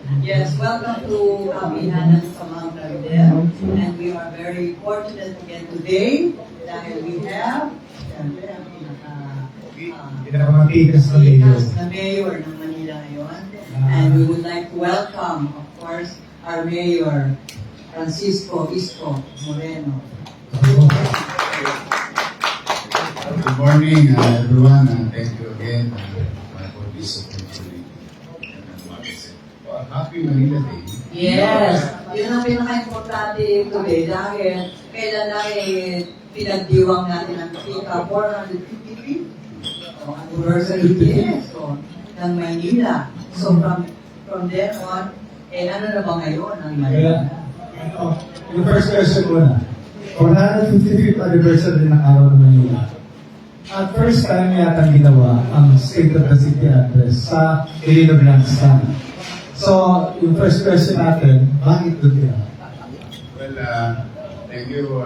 Yes, welcome to Kapihanan sa Mount Cardel. And we are very fortunate again today dahil we have, siyempre, ang pinakamatikas na mayor. na mayor ng Manila ngayon. And we would like to welcome, of course, our mayor, Francisco Isko Moreno. Good morning, everyone, and thank you again for this opportunity. Happy Manila Day. Yes, yun ang pinaka-importante today dahil kailan na pinagdiwang natin ang Ika 453 anniversary so, ng Maynila. So from then on, ano na ba ngayon ang Maynila? Yung first question muna. 455th anniversary ng araw ng Manila. At first time yata ginawa ang State of the City address sa Iloilo Grandstand. So, yung first question natin, bakit doon kaya? Well, thank you.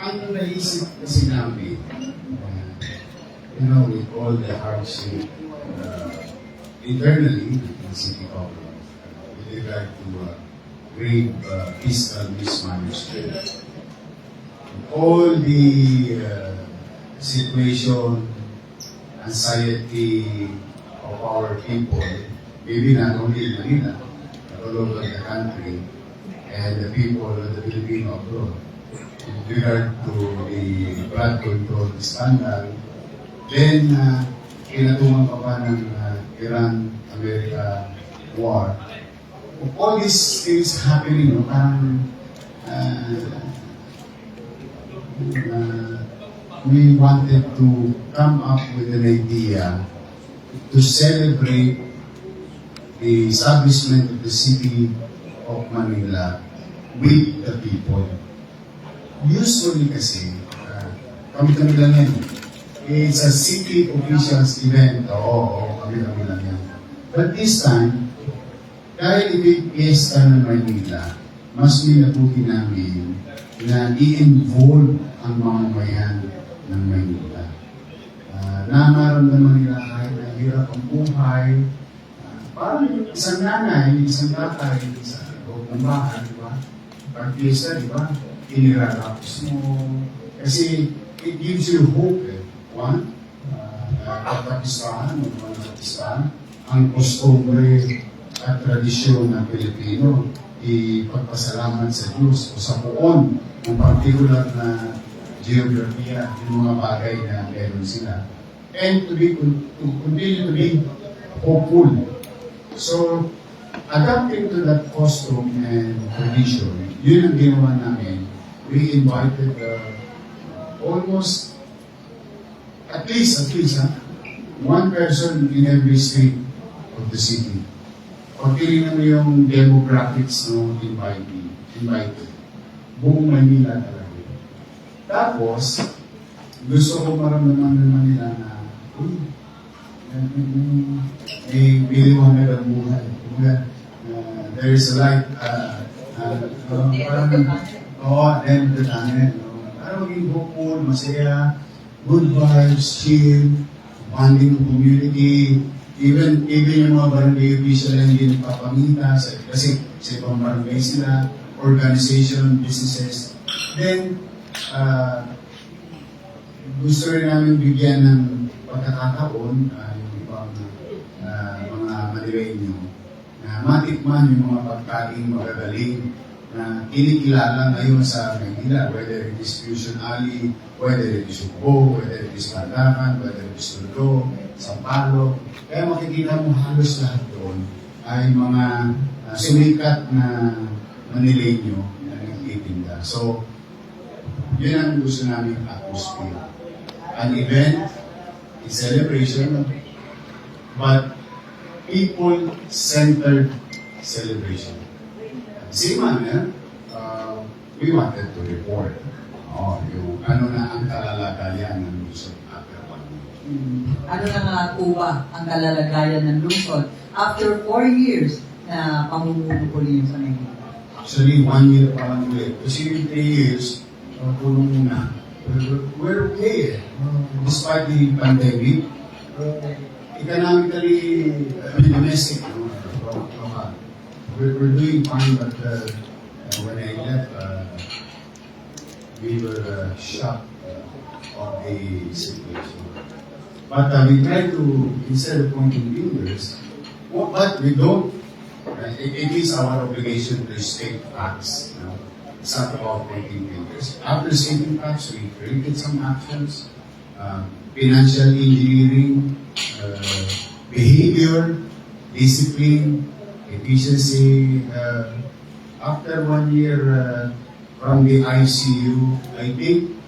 Ang naisip kasi namin, with all the hardship internally in the city government with regard to grave fiscal mismanagement, all the situation, anxiety of our people, maybe not only in Manila, but all over the country, and the people of the Filipino abroad, with regard to the blood control scandal, then kinatungan pa pa ng Iran-America war. All these things happening, parang we wanted to come up with an idea to celebrate the establishment of the city of Manila with the people. Usually kasi, kami-kami lang yan. It's a city officials event. Oo, kami-kami lang yan. But this time, dahil ito'y piyesta ng Manila, mas minabuti namin na i-involve ang mamamayan ng Manila. Namaramdaman nila kahit na hirap ang buhay. Parang isang nanay, isang tatay, sa loob ng bahay, di ba? Pag piyesta, di ba? Inirarapos mo. Kasi it gives you hope, eh. One, pagkapistahan, ang kostumbre at tradisyon ng Pilipino, ipagpasalamat sa Diyos o sa poon ng particular na geografiya, yung mga bagay na meron sila. And to continue to be hopeful. So, adapting to that costume and tradition, yun ang ginawa namin. We invited almost, at least, one person in every street of the city. Pag tinignan mo yung demographics ng invited. Buong Manila talaga. Tapos, gusto ko maramdaman naman nila na, may biliwanag ang buhay. There is a light, parang, end the tunnel. Parang maging hopeful, masaya, good vibes, chill, bonding ng community, even yung mga barangay official na hindi nagpapamita, kasi sa ibang barangay sila, organization, businesses. Then, gusto rin namin bigyan ng pagkakataon yung ibang mga Manileño na matikman yung mga pagkain magagaling na kinikilala ngayon sa Manila, whether it is Fusion Alley, whether it is Ugbo, whether it is Pandakan, whether it is Tondo, Sampalo. Kaya makikita mo halos lahat doon ay mga sumikat na Manileño na nagtitinda. So, yun ang gusto namin atmosphere. An event, a celebration, but people-centered celebration. At the same manner, we wanted to report yung ano na ang kalalagayan ng Luzon after 1 year. Ano na nga po ba ang kalalagayan ng lungsod after 4 years na pamumuno po niyo sa Manila? Actually, 1 year pa lang ulit. Kasi yung 3 years, tulong muna. We're okay. Despite the pandemic, economically, domestic we're doing fine, but when I left, we were shocked of the situation. But we try to, instead of pointing fingers, but we don't. It is our obligation to state facts. You know? It's not about pointing fingers. After stating facts, we created some actions, financial engineering, behavior, discipline, efficiency. After 1 year from the ICU, I think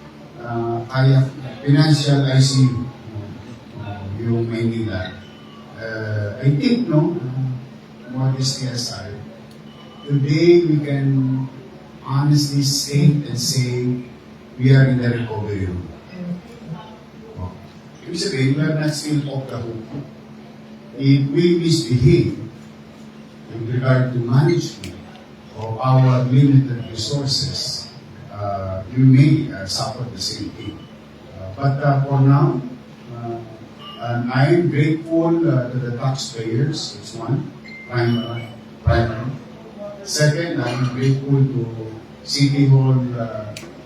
financial ICU, yung Maynila. I think, no, modesty aside, today we can honestly state and say we are in the recovery room. Ibig sabihin, we are not still off the hook. If we misbehave with regard to management of our limited resources, we may suffer the same thing. But for now, and I am grateful to the taxpayers. It's one, primary. Second, I am grateful to City Hall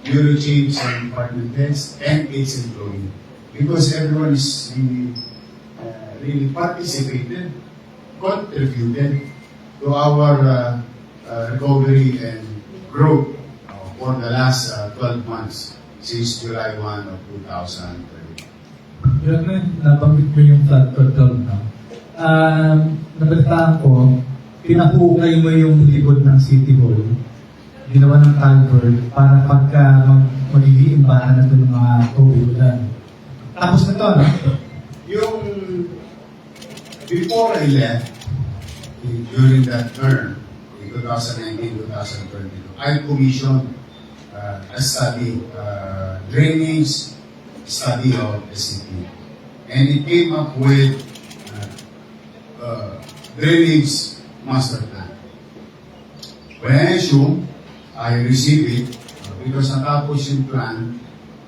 bureau chiefs and department heads and its employees, because everyone is really participated, contributed to our recovery and growth for the last 12 months since July 1 of 2020. Yun na, nabanggit mo yung flood control, no? Nabalitaan ko, pinahukay mo yung likod ng City Hall, ginawa ng culvert para pagka mag-iimbahan na ito ng mga tubig-ulan. Tapos na ito, no? Yung before I left, during that term, in 2019-2022, I commissioned a study, drainage study of the city. And it came up with drainage master plan. When I assume, I received it because natapos yung plan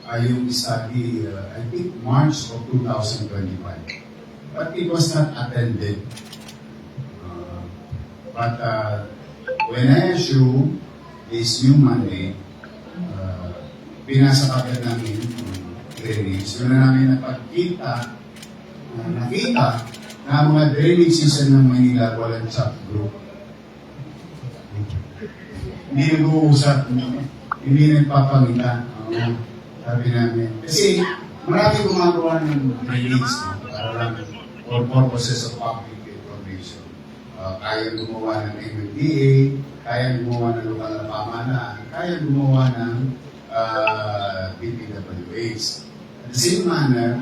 ay yung study, I think March of 2025. But it was not attended. But when I assume this new Monday, pinasa kagad namin drainage. Doon na namin nakita na mga drainage system ng Manila walang chat group. Hindi nag-uusap, hindi nagpapangita. Sabi namin. Kasi marami gumagawa ng drainage para lang for purposes of public information. Kaya gumawa ng MMDA, kaya gumawa ng lokal na pamahalaan, kaya gumawa ng DPWH. At the same manner,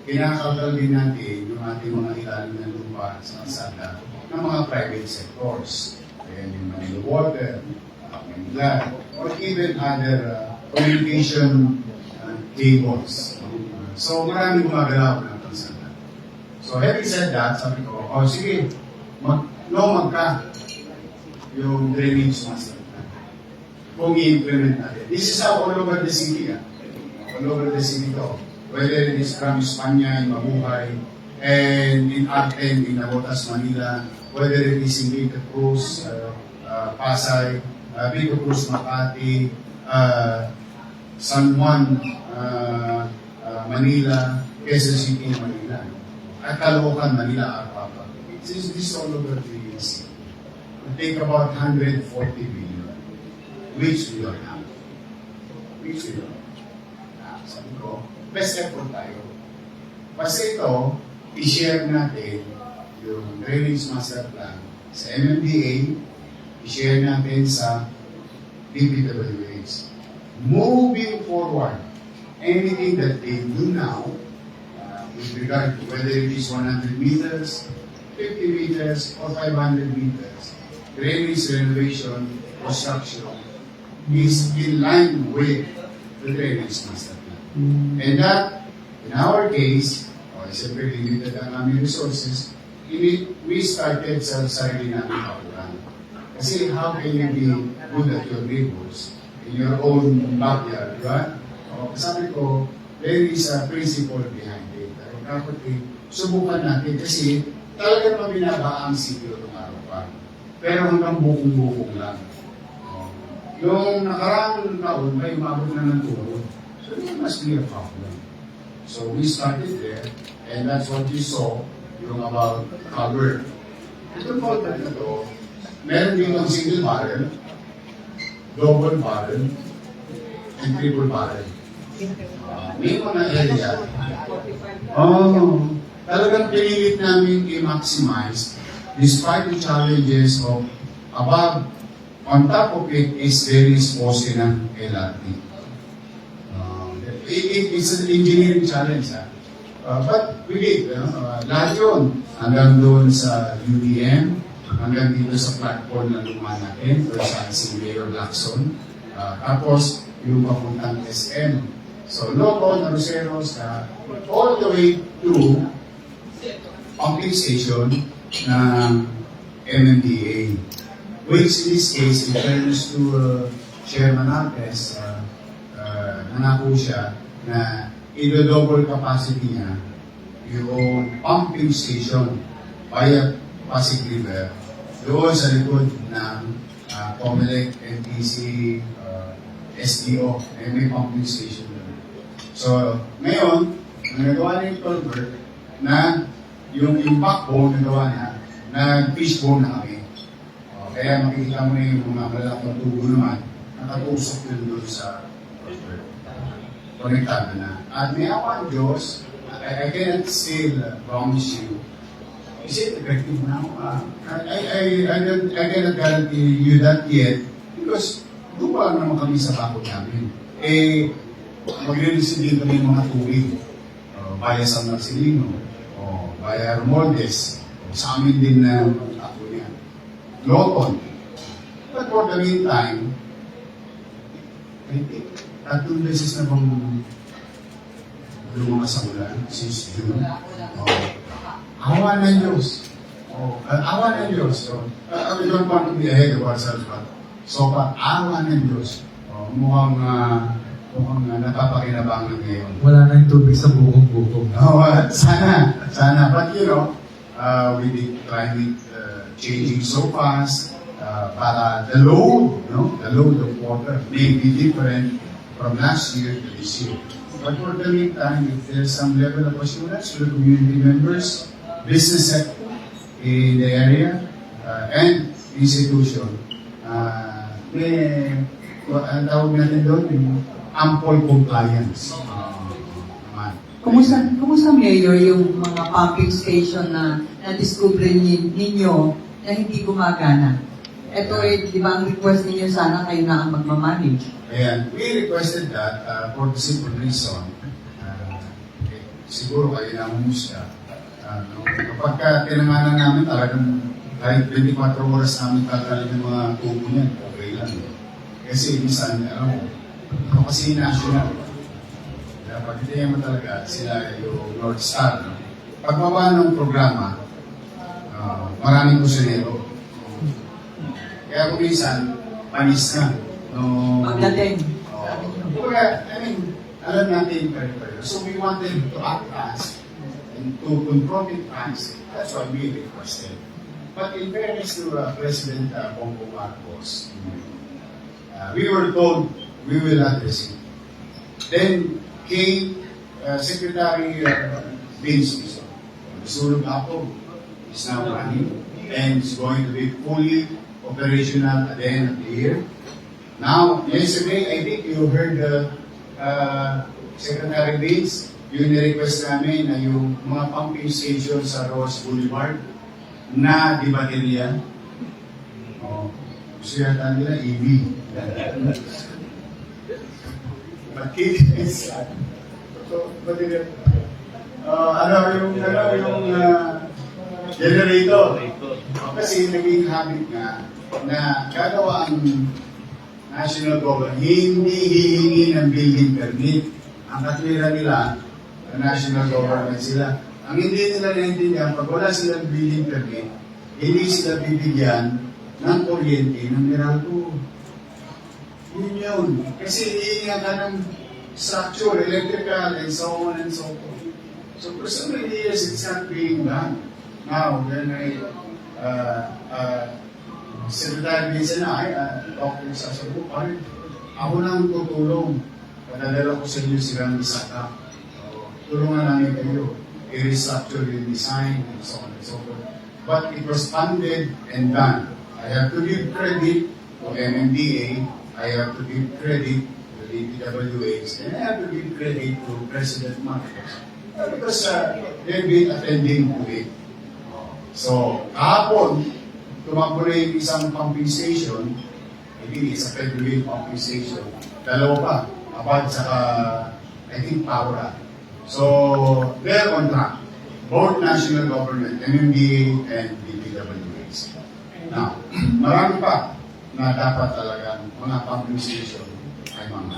kinakautal din natin yung ating mga ilalim ng lupa sa kalsada ng mga private sectors. Kaya yung Manila Water, Manila, or even other communication cables. So maraming gumagalaw ng kalsada. So having said that, sabi ko, sige, lumag ka yung drainage master plan. Kung i-implement natin. This is how all over the city. All over the city to. Whether it is from Espanya, in Mabuhay, and in Arten, in Navotas, Manila, whether it is in Vito Cruz, Pasay, Vito Cruz, Makati, San Juan, Manila, Quezon City, Manila, at Caloocan, Manila, Arpapa. This is all over the city. Take about 140 billion, which we don't have. Which we don't have. Sabi ko, best effort tayo. Basta ito, i-share natin yung drainage master plan sa MMDA, i-share natin sa DPWH. Moving forward, anything that they do now, with regard to whether it is 100 meters, 50 meters, or 500 meters, drainage renovation, construction is in line with the drainage master plan. And that, in our case, siyempre limited ang aming resources, we started sa sarili namin kapuran. Kasi how can you be good at your neighbors in your own backyard, di ba? Sabi ko, there is a principle behind it. Dapat subukan natin kasi talagang mabinaba ang sityo ng araw pa. pero hanggang bukong-bukong lang. Yung nakaraang taon, may umabot na ng tuhod. So it must be a problem. So we started there, and that's what you saw, yung about cover. Ito po na ito, meron din ang single barrel, double barrel, and triple barrel. May mga area. Talagang pinilit namin i-maximize despite the challenges of above. On top of it is very exposed ng LRT. It's an engineering challenge. But we did. Lahat yun. Hanggang doon sa UDM, hanggang dito sa platform na luma natin, or sa si Mayor Lacson. Tapos, yung papuntang SM. So, Loco, Naroceros, all the way to pumping station ng MMDA. Which in this case, in fairness to Chairman Alves, nangako siya na i-double capacity niya yung pumping station via Pasig River doon sa likod ng Comelec, NTC, SDO, may pumping station doon. So, ngayon, nagawa niya yung culvert na yung backbone nagawa niya, nag-fishbone na kami. Kaya makikita mo na yung mga malalaking tubo naman, nakatusok yun doon sa konektado na. At may awa ang Diyos, I cannot still promise you, is it effective now? I cannot guarantee you that yet, because duwa naman kami sa bakod namin. Mag-release din kami ng mga tubig, via San Marcelino, via Romualdez, sa amin din na ako niya. Locon. But for the meantime, I think, 3 beses na bang lumakas sa ulan since June. Awa ng Diyos. Awa ng Diyos. We don't want to be ahead of ourselves, but so far, awa ng Diyos. Mukhang napapakinabangan ngayon. Wala na yung tubig sa bukong-bukong. Sana. But you know, we did try with changing so fast para the load of water may be different from last year to this year. But for the meantime, if there's some level of assurance to the community members, business sector in the area, and institution, ang tawag natin doon, yung ample compliance. Kumusta Mayor yung mga pumping station na na-discover ninyo na hindi gumagana? Ito di ba ang request ninyo sana kayo na ang magmamanage? Ayan, we requested that for the simple reason, siguro kayo na humusga. Kapag tinanganan namin talagang kahit 24 oras namin tatalin ng mga tubo niyan, okay lang. Kasi minsan, kasi national. Pag hindi mo talaga, sila yung North Star. Pagbaba ng programa, maraming kusinero. Kaya kung minsan, panis na. Magdating. Alam natin pare-pare. So we wanted to act fast and to confront it fast. That's why we requested. But in fairness to President Bongbong Marcos, we were told we will address it. Then came Secretary Vince Dizon. Sulog Apog is now running and is going to be fully operational at the end of the year. Now, yesterday, I think you heard Secretary Vince, yung ni-request namin na yung mga pumping station sa Ross Boulevard na di baterya. Gusto yata nila EV. But kids, so, baterya. Yung generator. Kasi naging habit nga na gagawa ang national government, hindi hihingi ng building permit. Ang katwira nila, ang national government sila. Ang hindi nila naintindihan, pag wala silang building permit, hindi sila bibigyan ng kuryente ng Meralco. Yun yun. Kasi hihinga ka ng structure, electrical, and so on and so forth. So for so many years, it's not being done. Now, then Secretary Vincent na, talk ko sa sabi ko, ako nang tutulong. Padadala ko sa inyo silang Isaka. Tulungan namin kayo. I-restructure yung design and so on and so forth. But it was funded and done. I have to give credit to MMDA. I have to give credit to the DPWH. And I have to give credit to President Marcos. Because they've been attending to it. So, kahapon, tumakbo na yung isang pumping station. I think it's a federal pumping station. Dalawa pa. Abad saka, I think, Paura. So, they're on track. Both national government, MMDA and DPWH. Now, marami pa na dapat talagang mga pumping station ay mga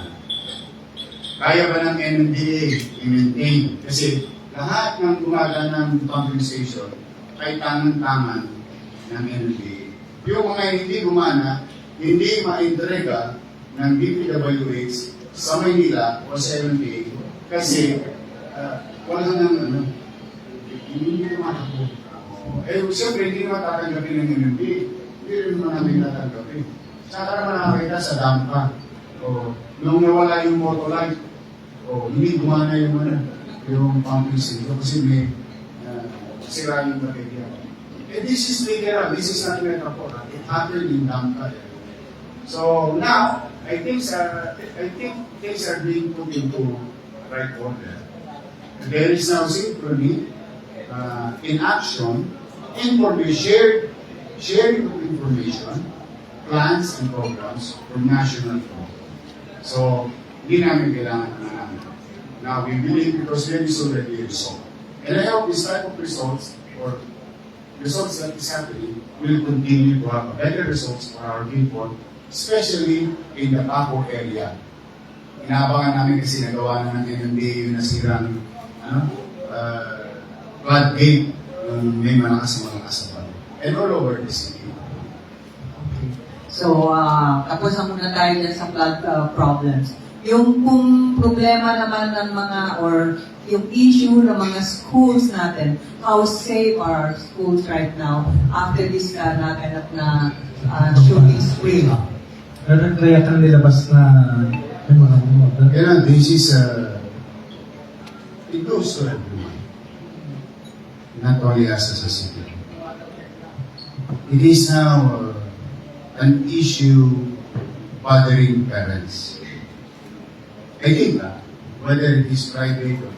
kaya ba ng MMDA i-maintain? Kasi lahat ng gumagana ng pumping station ay tangan-tangan ng MMDA. Yung mga hindi gumana, hindi ma-entrega ng DPWH sa Maynila o sa MMDA kasi wala nang hindi tumatakbo. Siyempre, hindi naman tatanggapin ng MMDA. Hindi rin naman namin tatanggapin. Saka naman nakakita sa dampa. Nung nawala yung motolight, hindi gumana yung pumping station kasi may sira yung baterya. This is literal. This is not metaphor. It happened in Dampa. So now, I think things are being put into right order. There is now synchrony in action, sharing of information, plans and programs from national front. So, hindi namin kailangan namin. Now, we believe because there is already a result. And I hope this type of results or results that is happening will continue to have better results for our people, especially in the Paco area. Inaabangan namin kasi nagawa na ng MMDA yung nasirang floodgate yung may malakas sa mga kasapan. And all over the city. So, tapos na muna tayo dyan sa flood problems. Yung kung problema naman ng mga, or yung issue ng mga schools natin, how safe are our schools right now after this naganap na shooting spree? Meron kaya kang nilabas na yung mga Kaya this is, it goes to everyone. Not only us as a city. It is now an issue bothering parents. I think whether it is private or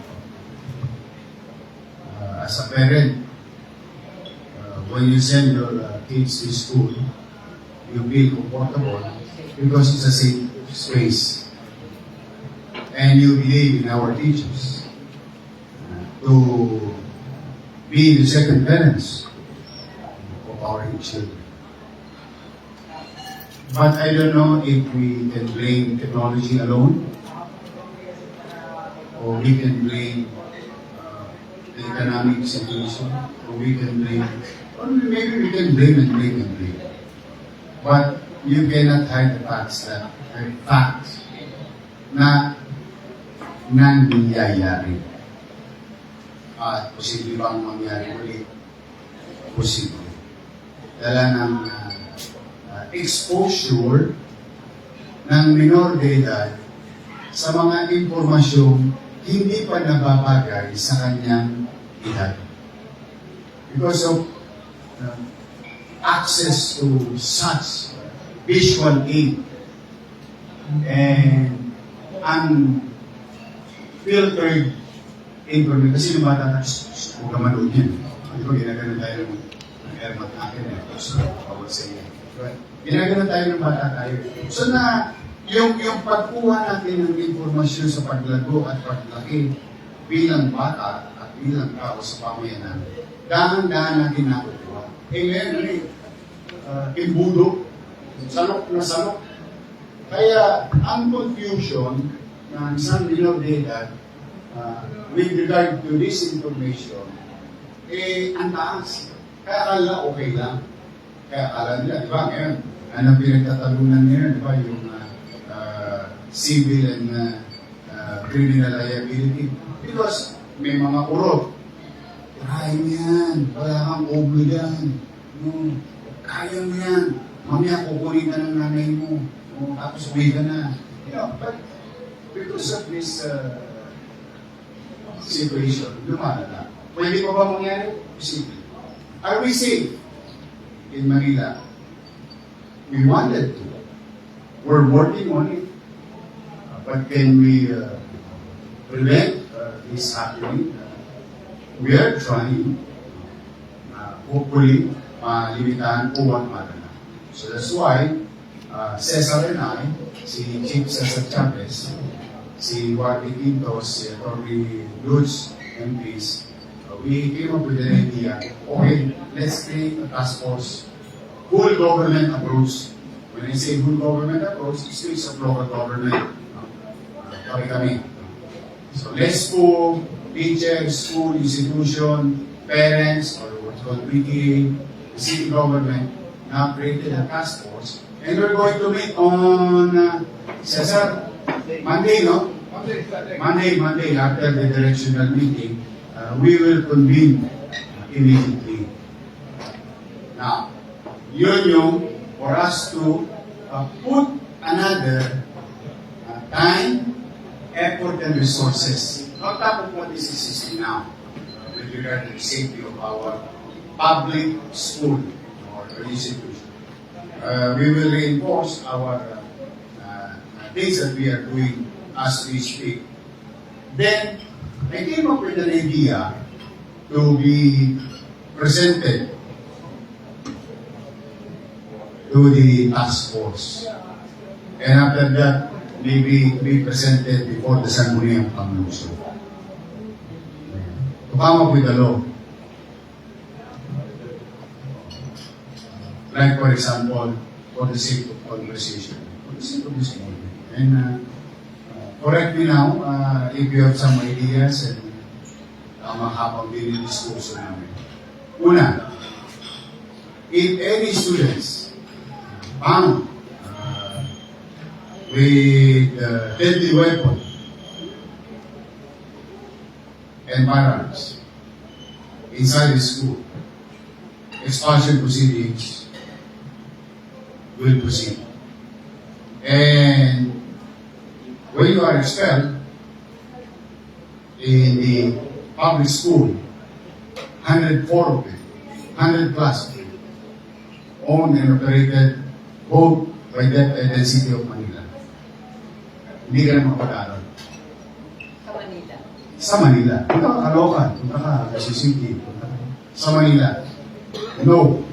as a parent, when you send your kids to school, you feel comfortable because it's a safe space. And you believe in our teachers to be the second parents of our children. But I don't know if we can blame technology alone, or we can blame the economic situation, or we can blame, or maybe we can blame and blame and blame. But you cannot hide the facts that are facts na nangyayari. At posible bang mangyari ulit? Posible. Dala ng exposure ng minor de edad sa mga impormasyong hindi pa nababagay sa kanyang edad. Because of access to such visual aid and unfiltered information. Kasi yung bata na, huwag ka manood yan. Di ba, ginaganon tayo ng airmat natin. So, bawal sa iyo. Ginaganon tayo ng bata tayo. So na, yung pagkuha natin ng informasyon sa paglago at paglaki bilang bata at bilang tao sa pamayanan, dahan-dahan natin nakukuha. Ngayon, imbudo, salok na salok. Kaya, ang confusion ng isang minor de edad with regard to this information, ang taas. Kaya akala okay lang. Kaya akala nila, di ba, ngayon, anong pinagtatalunan ngayon, di ba, yung civil and criminal liability. Because may mga kurot. Kaya mo yan. Wala kang oblo yan. No. Kaya mo yan. mamaya kukunin ka ng nanay mo, tapos uwi ka na. But because of this situation, lumalala. Pwede pa ba mangyari? Posible. Are we safe in Manila? We wanted to. We're working on it. But can we prevent this happening? We are trying. Hopefully, malimitahan po ang malala. So that's why Cesar and I, si Chief Cesar Chavez, si Joaquin Quintos, si Atty. Lutz, MPs, we came up with an idea, okay, let's create a task force, whole government approach. When I say whole government approach, it speaks of local government. Kami. So let's po, teachers, school, institution, parents, or what's called PTA, the city government, now created a task force, and we're going to meet on Cesar, Monday, no? Monday, after the directional meeting, we will convene immediately. Now, yun yung for us to put another time, effort, and resources on top of what is existing now with regard to the safety of our public school or institution. We will reinforce our things that we are doing as we speak. Then, I came up with an idea to be presented to the task force. And after that, maybe be presented before the Sangguniang Pangluso. To come up with a law. Like, for example, for the sake of conversation. For the sake of this morning. And correct me now if you have some ideas and habang dinidiskurso namin. Una, if any students found with deadly weapon and firearms inside the school, expulsion proceedings will proceed. And when you are expelled in the public school, 104 of it, 100 plus of it, owned and operated both by DepEd and City of Manila. Hindi ka na mapag-aral. Sa Manila. Sa Manila. Punta ka Caloocan, punta ka City, punta ka sa Manila. No.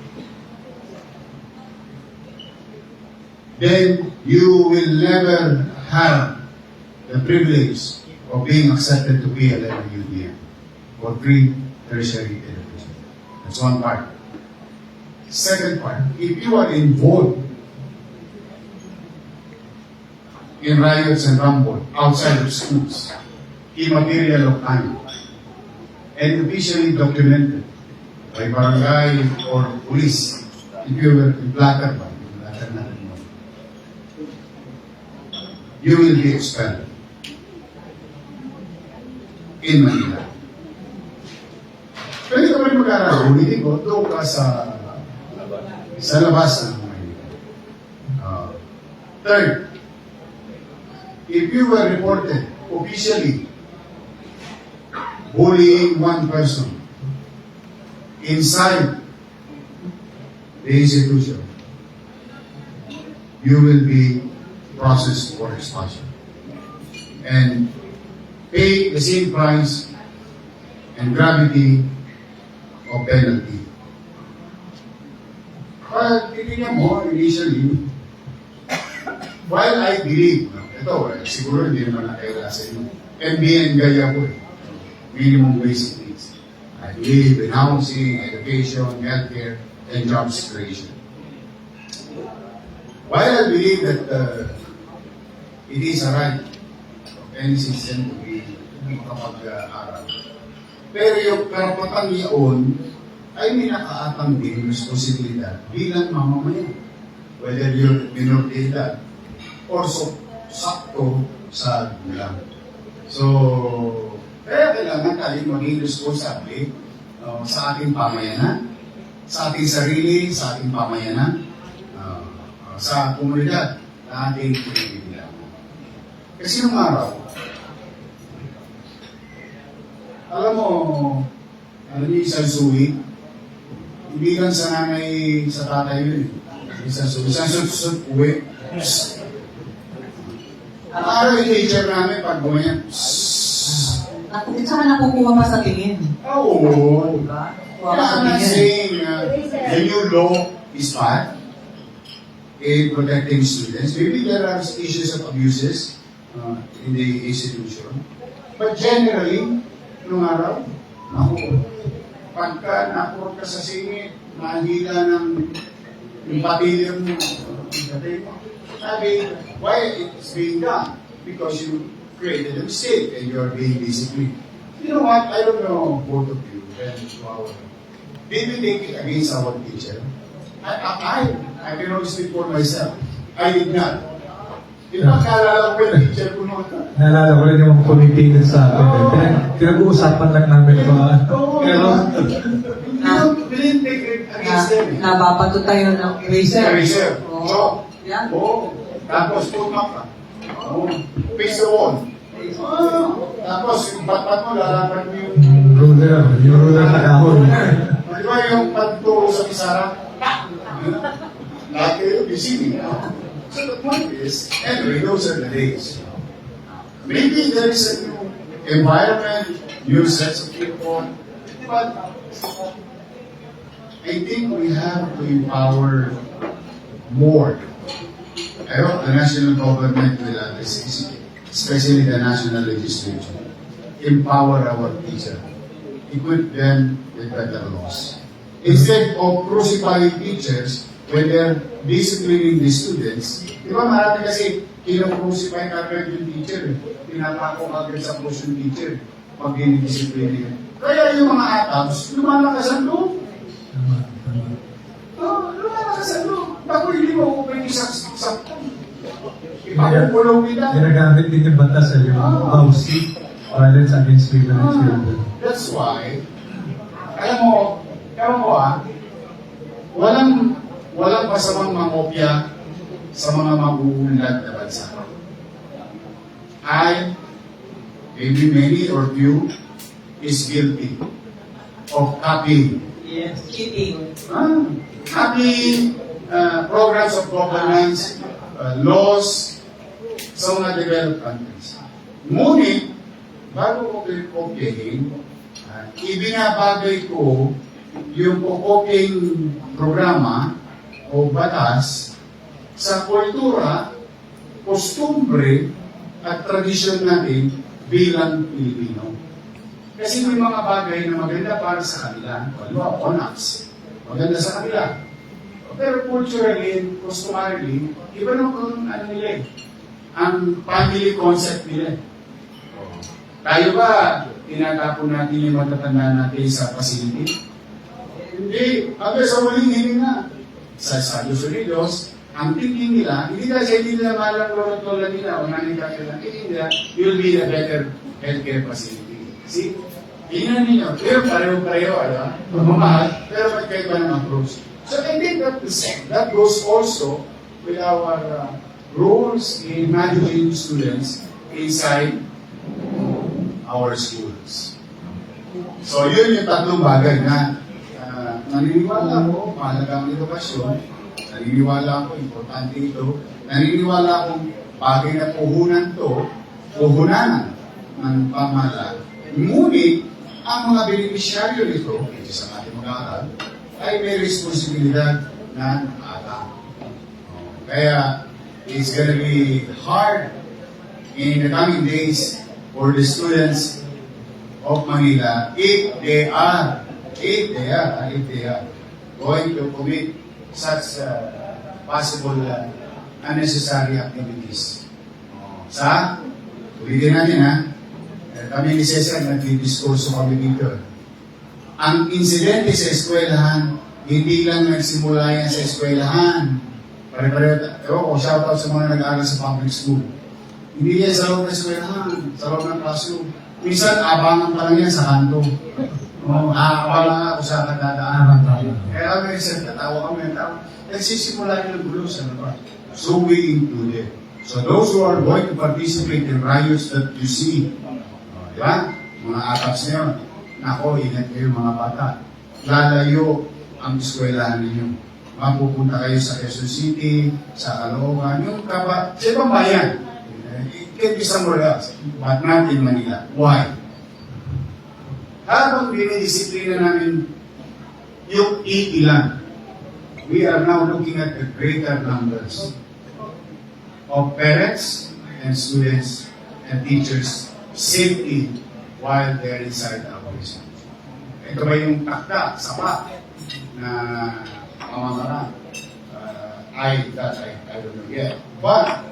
Then you will never have the privilege of being accepted to be a level UDM for free tertiary education. That's one part. Second part, if you are involved in riots and rumble outside of schools, immaterial of time, and officially documented by barangay or police, if you were in Platter, you will be expelled in Manila. Pwede ka pa rin mag-aaral, hindi ko, doon ka sa labas ng Manila. Third, if you were reported officially bullying one person inside the institution, you will be processed for expulsion and pay the same price and gravity of penalty. But titignan mo, initially, while I believe, ito, siguro hindi naman nakaila sa inyo, MBN gaya ko, minimum basic needs. I believe in housing, education, healthcare, and jobs creation. While I believe that it is a right of any citizen to be makapag-aral, pero yung karapatang yaon ay may nakaatang din responsibilidad bilang mamamayan. Whether you're minor de edad or sakto sa gulang. So, kaya kailangan tayo maging responsable sa ating pamayanan, sa ating sarili, sa ating pamayanan. sa komunidad na ating pinipilahan. Kasi nung araw, alam mo, ano ni isang suwi, hindi lang sa nanay, sa tatay yun. Isang susunod, uwi. Ang araw yung teacher namin, pag gumanyan, At saka nakukuha pa sa tingin. oo. Diba? Yeah, I'm not saying the new law is bad in protecting students. Maybe there are issues of abuses in the institution. But generally, nung araw, naku, pagka nakurot ka sa singit, mahila ng patilya mo, sabi, why it's being done? Because you created a mistake and you're being disciplined. You know what? I don't know both of you and did we take it against our teacher? I can only speak for myself. I did not. Di ba kaalala ko yung teacher ko noon? Naalala ko rin yung committee dun sa akin. Pinag-uusapan lang namin ba? Pero, We didn't take it against them. Nababato tayo ng eraser. Eraser. Oo. Yan. Oo. Tapos pumak ka. Oo. Fix the wall. Tapos yung bat-bat mo, lalapan mo yung ruler na kahon. di ba yung pagturo sa pisara? Lahat kayo, busy. So the point is, anyway, those are the days. Maybe there is a new environment, new sets of people, but I think we have to empower more. I hope the national government will address this, especially the national legislature. Empower our teachers. Equip them with better laws. Instead of crucifying teachers when they're disciplining the students, di ba marami kasi kinocrucify agad yung teacher. Pinapako agad sa puso yung teacher pag dinidisiplina yun. Kaya yung mga atabs, lumalakas ang loob. Lumalakas ang loob. Ako hindi mo pwede sa ipakukulong nila. Ginagamit din yung batas sa yung BAUSI, Violence Against Women and Children. That's why, alam mo walang masamang mangopya sa mga mag-uunlad na bansa. Maybe many or few, is guilty of copying. Yes. Cheating. Copying programs of governance, laws sa mga developed countries. Ngunit, bago ko kopyahin, ibinabagay ko yung kopying programa o batas sa kultura, kostumbre at tradisyon natin bilang Pilipino. Kasi may mga bagay na maganda para sa kanila. Halimbawa, onyx. Maganda sa kanila. Pero culturally and customarily, iba naman ano nila eh. Ang family concept nila. Tayo ba, tinatapon natin yung matatanda natin sa facility? Hindi. Hanggang sa huling hininga. Sa Estados Unidos, ang thinking nila, hindi kasi hindi nila malang lolo-lola nila o nanay-kakila, hindi nila, you'll be a better healthcare facility. See? Tingnan ninyo. Pero pareho-pareho, mamahal, pero magkaiba ng approach. So I think that goes also with our rules in managing students inside our schools. So yun yung tatlong bagay na naniniwala ko, mahalaga ang edukasyon, naniniwala ko, importante ito, naniniwala akong bagay na puhunan ng pamahalaan. Ngunit, ang mga beneficiaryo nito, sa ating mag-aaral, ay may responsibilidad na nakaalam. Kaya, it's gonna be hard in the coming days for the students of Manila if they are going to commit such possible unnecessary activities. Ulitin natin kami ni Cesar nagdidiskurso kami dito. Ang insidente sa eskwelahan, hindi lang nagsimula yan sa eskwelahan. Pare-pareho, shoutout sa mga nag-aaral sa public school. Hindi yan sa loob ng eskwelahan, sa loob ng classroom. Minsan, abangan pa lang yan sa kanto. Wala ako sa kadadaanan. Kaya minsan tatawa kami, nagsisimula yung gulo sa naman. So we included. So those who are going to participate in riots that you see, di ba? Mga ataps na yun. Nako, ingat kayo mga bata. Lalayo ang eskwelahan ninyo. Mapupunta kayo sa Quezon City, sa Caloocan, yung sa ibang bayan. It can be somewhere else, but not in Manila. Why? Habang dinidisiplina namin yung ilan, we are now looking at the greater numbers of parents and students and teachers safety while they're inside our prison. Ito ba yung takda, sapat na pamamaraan? I don't know yet. But,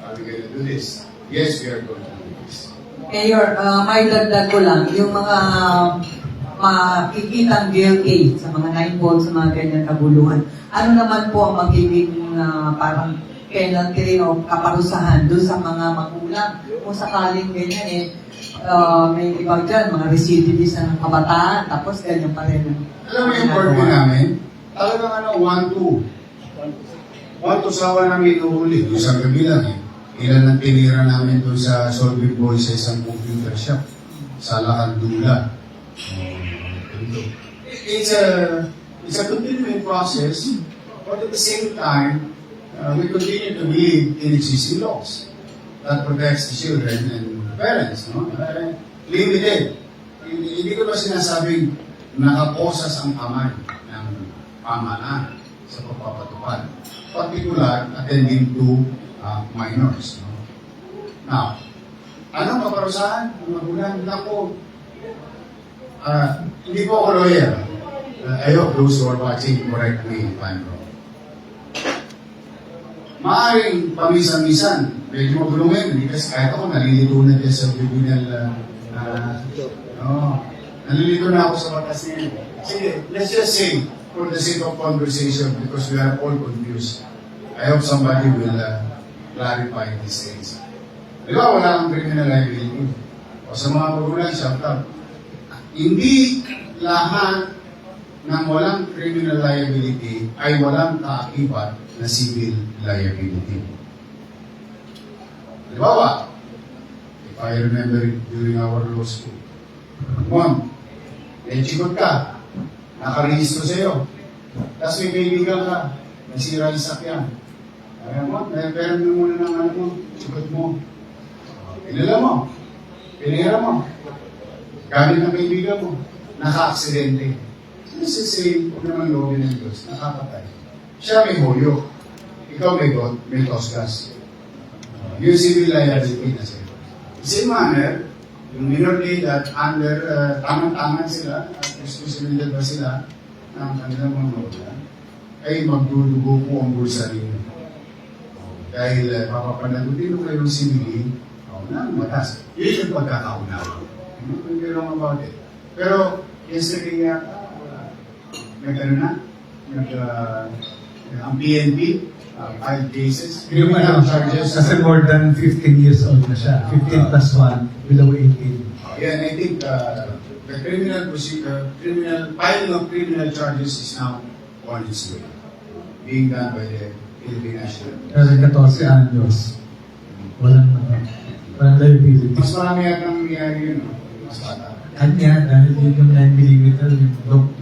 are we going to do this? Yes, we are going to do this. Mayor, may dagdag ko lang, yung mga makikitang guilty sa mga 9 volts, sa mga ganyan kaguluhan. Ano naman po ang magiging parang penalty o kaparusahan doon sa mga magulang kung sakaling ganyan may iba dyan, mga recidivist ng kabataan, tapos ganyan pa rin. Alam mo yung board namin, talagang 1-2 sawa namin inuuli. Yung sa gabi lang ilan ang tinira namin doon sa Solving Boy sa isang computer shop sa Lakandula. It's a continuing process, but at the same time, we continue to believe in existing laws that protects the children and parents. No? Limited. Hindi ko ba sinasabing nakaposas ang kamay ng pamahalaan sa pagpapatupad. Particular, attending to minors. No? Now, anong kaparusahan ng magulang? Ako, hindi po ako lawyer. I hope those who are watching correct me if I'm wrong. Maaaring pamisan-misan, medyo magulungin, hindi kasi kahit ako nalilito na dyan sa tribunal, nalilito na ako sa batas niya. Sige, let's just say, for the sake of conversation, because we are all confused, I hope somebody will clarify these things. Di ba, wala kang criminal liability? O sa mga magulang, shout out. Hindi lahat ng walang criminal liability ay walang kaakibat na civil liability. Halimbawa, if I remember it during our law school, may chikot ka, nakarehistro sa'yo, tapos may kaibigan ka, nasira yung sakyan. Kaya mo, pera mo muna ng ano mo, chikot mo. Pinala mo, pinira mo, gamit ng kaibigan mo, naka-aksidente. This is saying, kung naman lobby ng Diyos, nakapatay. Siya may hoyo. Ikaw may tosgas. Yung civil liability na sa'yo. Same manner, yung minor de edad, under, tamang-taman sila, at responsibilidad ba sila, ng kanilang mga magulang, ay magdudugo po ang bulsa ninyo. Dahil papapanagutin mo kayo ng civil, matas. Yun yung pagkakaunawa. Hindi wrong about it. Pero, yesterday nga, ang PNP, 5 cases. Yung charges. kasi more than 15 years old na siya. 15 plus 1, below 18. Yeah, and I think the criminal procedure, filing of criminal charges is now on its way. Being done by the Philippine National. Kasi 14 anyos. Walang liability. Mas marami yata ang nangyayari yun, no? Mas bata. Kanya, dahil yung 9mm, yung look,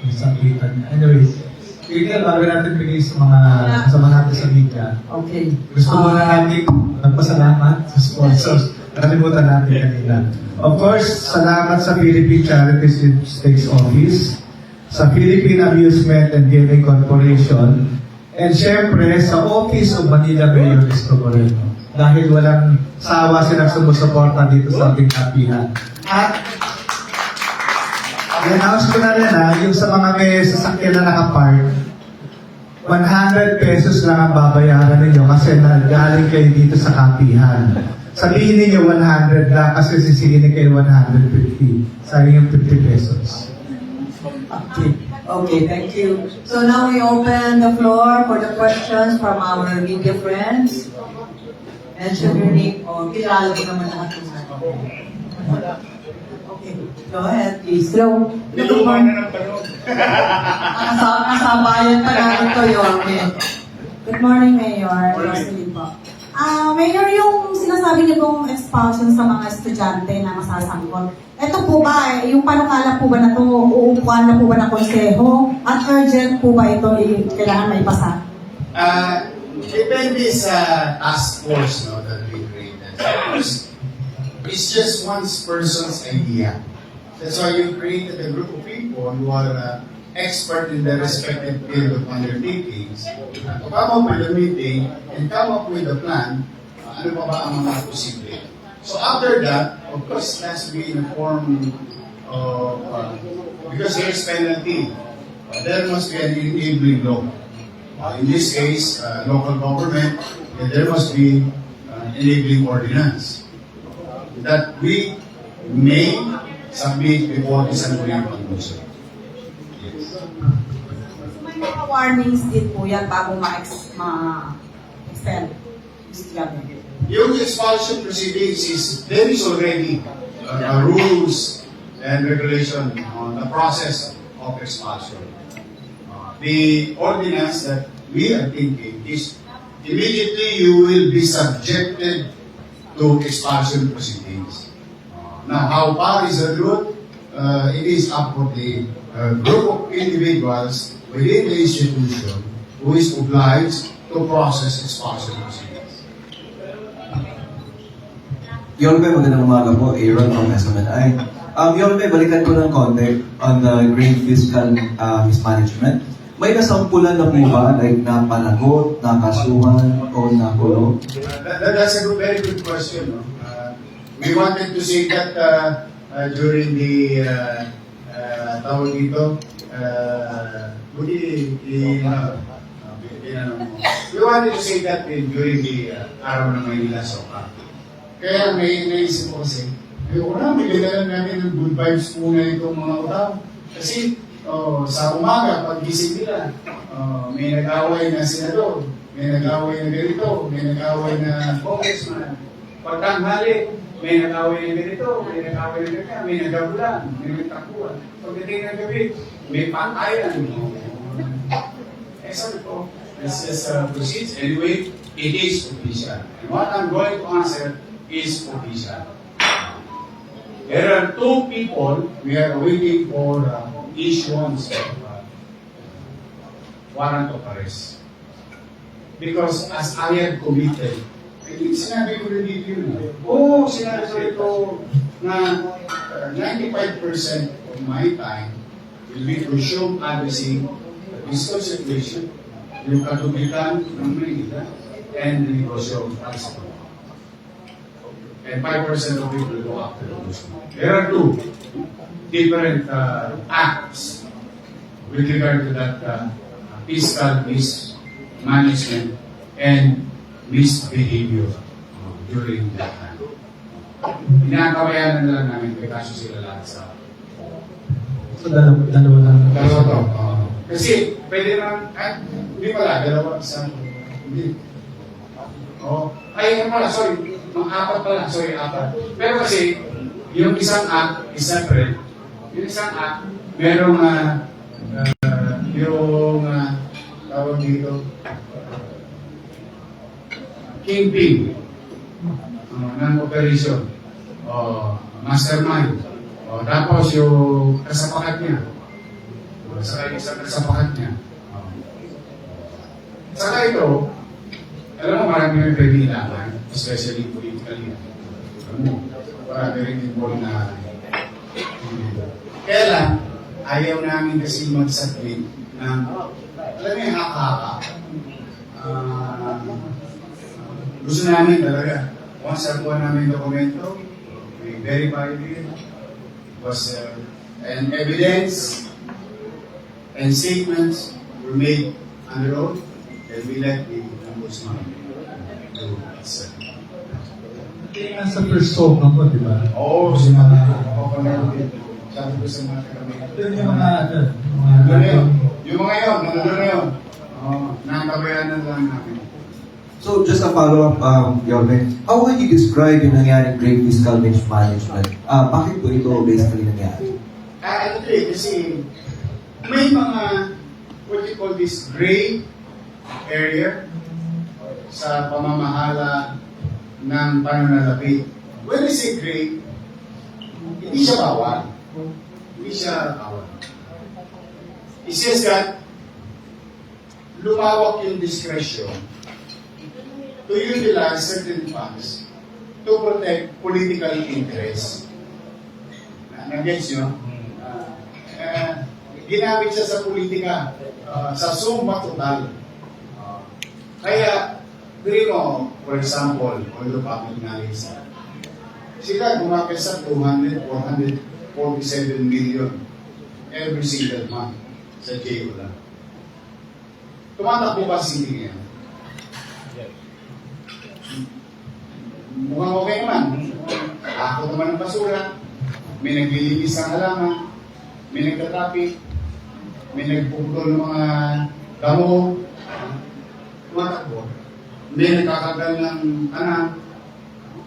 yung sakitan niya. Anyways, Tignan, bago natin bigay sa mga natin sa media. Okay. Gusto muna natin magpasalamat sa sponsors. Nakalimutan natin kanina. Of course, salamat sa Philippine Charities and Stakes Office, sa Philippine Amusement and Gaming Corporation, and syempre sa Office of Manila Mayor Isko Moreno. Dahil walang sawa silang sumusuporta dito sa ating kapihan. At i-announce ko na rin yung sa mga may sasakyan na nakapark, 100 pesos lang ang babayaran ninyo kasi nagaling kayo dito sa kapihan. Sabihin ninyo 100 lang kasi sisingin kayo 150. Sayang yung 50 pesos. Okay, thank you. So now we open the floor for the questions from our media friends. Mention your name o kilala ko naman lahat ng Okay. Go ahead, please. Hello. Good morning. Nakasabayan pa natin to, Yorme. Good morning, Mayor. Rosalie po. Mayor, yung sinasabi niyo pong expulsion sa mga estudyante na masasangkot, ito po ba, yung panukala po ba na ito, uupuan na po ba ng konseho? At urgent po ba ito kailangan may pasa? Depende sa task force no, that we created. It's just one person's idea. That's why you created a group of people who are expert in their respective field of undertakings to come up with a meeting and come up with a plan. Ano pa ba ang mga posible? So after that, of course, it has to be in the form of, because there's penalty, there must be an enabling law. In this case, local government, and there must be enabling ordinance that we may submit before the Sangguniang Pag-usap. Yes. So may mga warnings din po yan bago ma-extend. Yung expulsion proceedings there is already rules and regulation on the process of expulsion. The ordinance that we are thinking is immediately you will be subjected to expulsion proceedings. Now, how far is the route? It is up to the group of individuals within the institution who is obliged to process expulsion proceedings. Yorme, magandang umaga po. Aaron from SMNI. Yorme, balikan ko ng konti on the grave fiscal mismanagement. May nasampulan na po ba, like napanagot, nakasuhan, o nakulong? That's a very good question. No? We wanted to say that during the tawag dito, we wanted to say that during the araw ng Maynila Soka. Kaya may naisip ko kasi, bigyan namin ng good vibes muna itong mga utang. Kasi sa umaga, pag gising nila, may nag-away na senador, may nag-away na ganito, may nag-away na congressman. Pagtanghali, may nag-away na ganito, may nag-away na ganito, may nagabulan, may nagtakuan. Pagdating ng gabi, may patayan. Sabi ko, let's just proceed. Anyway, it is official. And what I'm going to answer is official. There are two people we are waiting for issuance of warrant of arrest. Because as I have committed, sinabi ko rin dito yun. Sinabi ko ito na 95% of my time will be consumed addressing the fiscal situation, yung katubigan ng Manila, and the negosyo of Mexico. And 5% of it will go after those. There are two different acts with regard to that fiscal mismanagement and misbehavior during that time. Inakabayanan na lang namin kay kaso sila lahat sa So, dalawa lang. dalawa to. Kasi pwede naman, hindi pala, dalawa, isang, hindi. Sorry, apat pala, apat. Pero kasi, yung isang act is separate. Yung isang act, merong tawag dito, kingpin ng operation, mastermind, tapos yung kasapakat niya, saka isang kasapakat niya. Saka ito, alam mo, marami yung pwede ilaman, especially politically. Alam mo, marami rin involved na. Kaya lang, ayaw namin kasi mag-submit ng, alam mo yung haka-haka. Gusto namin talaga, once nakuha namin dokumento, we verify it, because and evidence and statements were made under oath, and we let the ombudsman do its Nasa first soap na po, di ba? Oo, sinabi ko sa mga taga-Maynila. Ito yung mga Yung mga yun, nandun na yun. Nakabayanan lang namin. So, just a follow-up, Yorme, how would you describe yung nangyaring great fiscal mismanagement? Bakit po ito basically nangyari? Ano to eh, kasi may mga, what you call this, gray area sa pamamahala ng pananalapi. When I say gray, hindi siya bawal. Hindi siya bawal. It says that lumawak yung discretion to utilize certain funds to protect political interests. Nag-gets nyo? Ginamit siya sa politika, sa summa total. Kaya, diri mo, for example, although public knowledge, sila gumapit sa 447 million every single month sa JO lang. Tumatakbo ba si ngayon? Mukhang okay naman. Ako naman ng basura, may naglilinis ng halaman, may nagtatraffic, may nagpuputol ng mga damo, tumatakbo. May nagkakagal ng anak.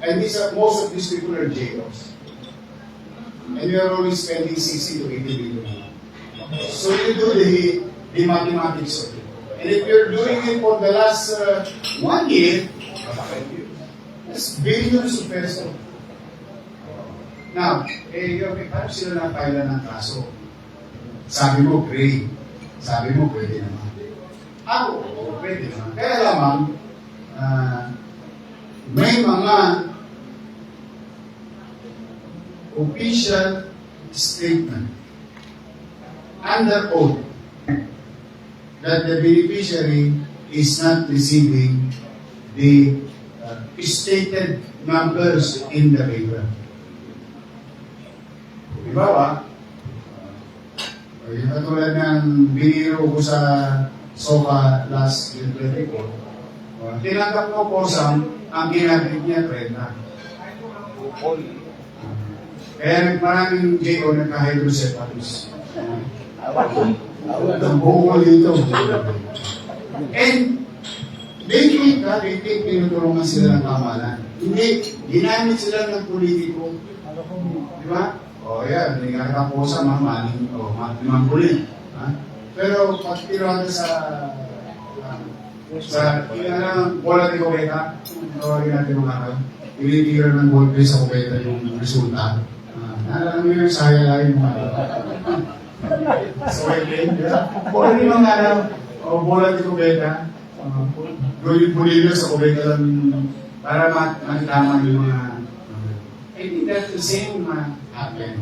And most of these people are JOs. And we are only spending 60 to 80 billion. So you do the mathematics of it. And if you're doing it for the last 1 year, that's billions of pesos. Now, paano sila na-file ng kaso? Sabi mo, gray. Sabi mo, pwede naman. Ako, pwede naman. Kaya lamang, may mga official statement under oath that the beneficiary is not receiving the stated numbers in the paper. Diba ba? Yung katulad ng biniro ko sa SOCA last year 24, tinanggap mo po ang ginagit niya 30. Kaya maraming JO nagka-hydrocephalus. Ang buko dito. And they think tinutulungan sila ng kamalan. Hindi, ginamit sila ng politiko. Di ba? O yan, nagkakita po sa mga maling, o mga kulit. Pero pag tiro sa bola de kubeta, tawagin natin mga araw, tinitira ng ballpen sa kubeta yung resulta. Naalala mo yung saya lang yung mga so, bola din mga araw, o bola de kubeta, gawin pulilo sa kubeta lang para matitama yung mga I think that's the same happen.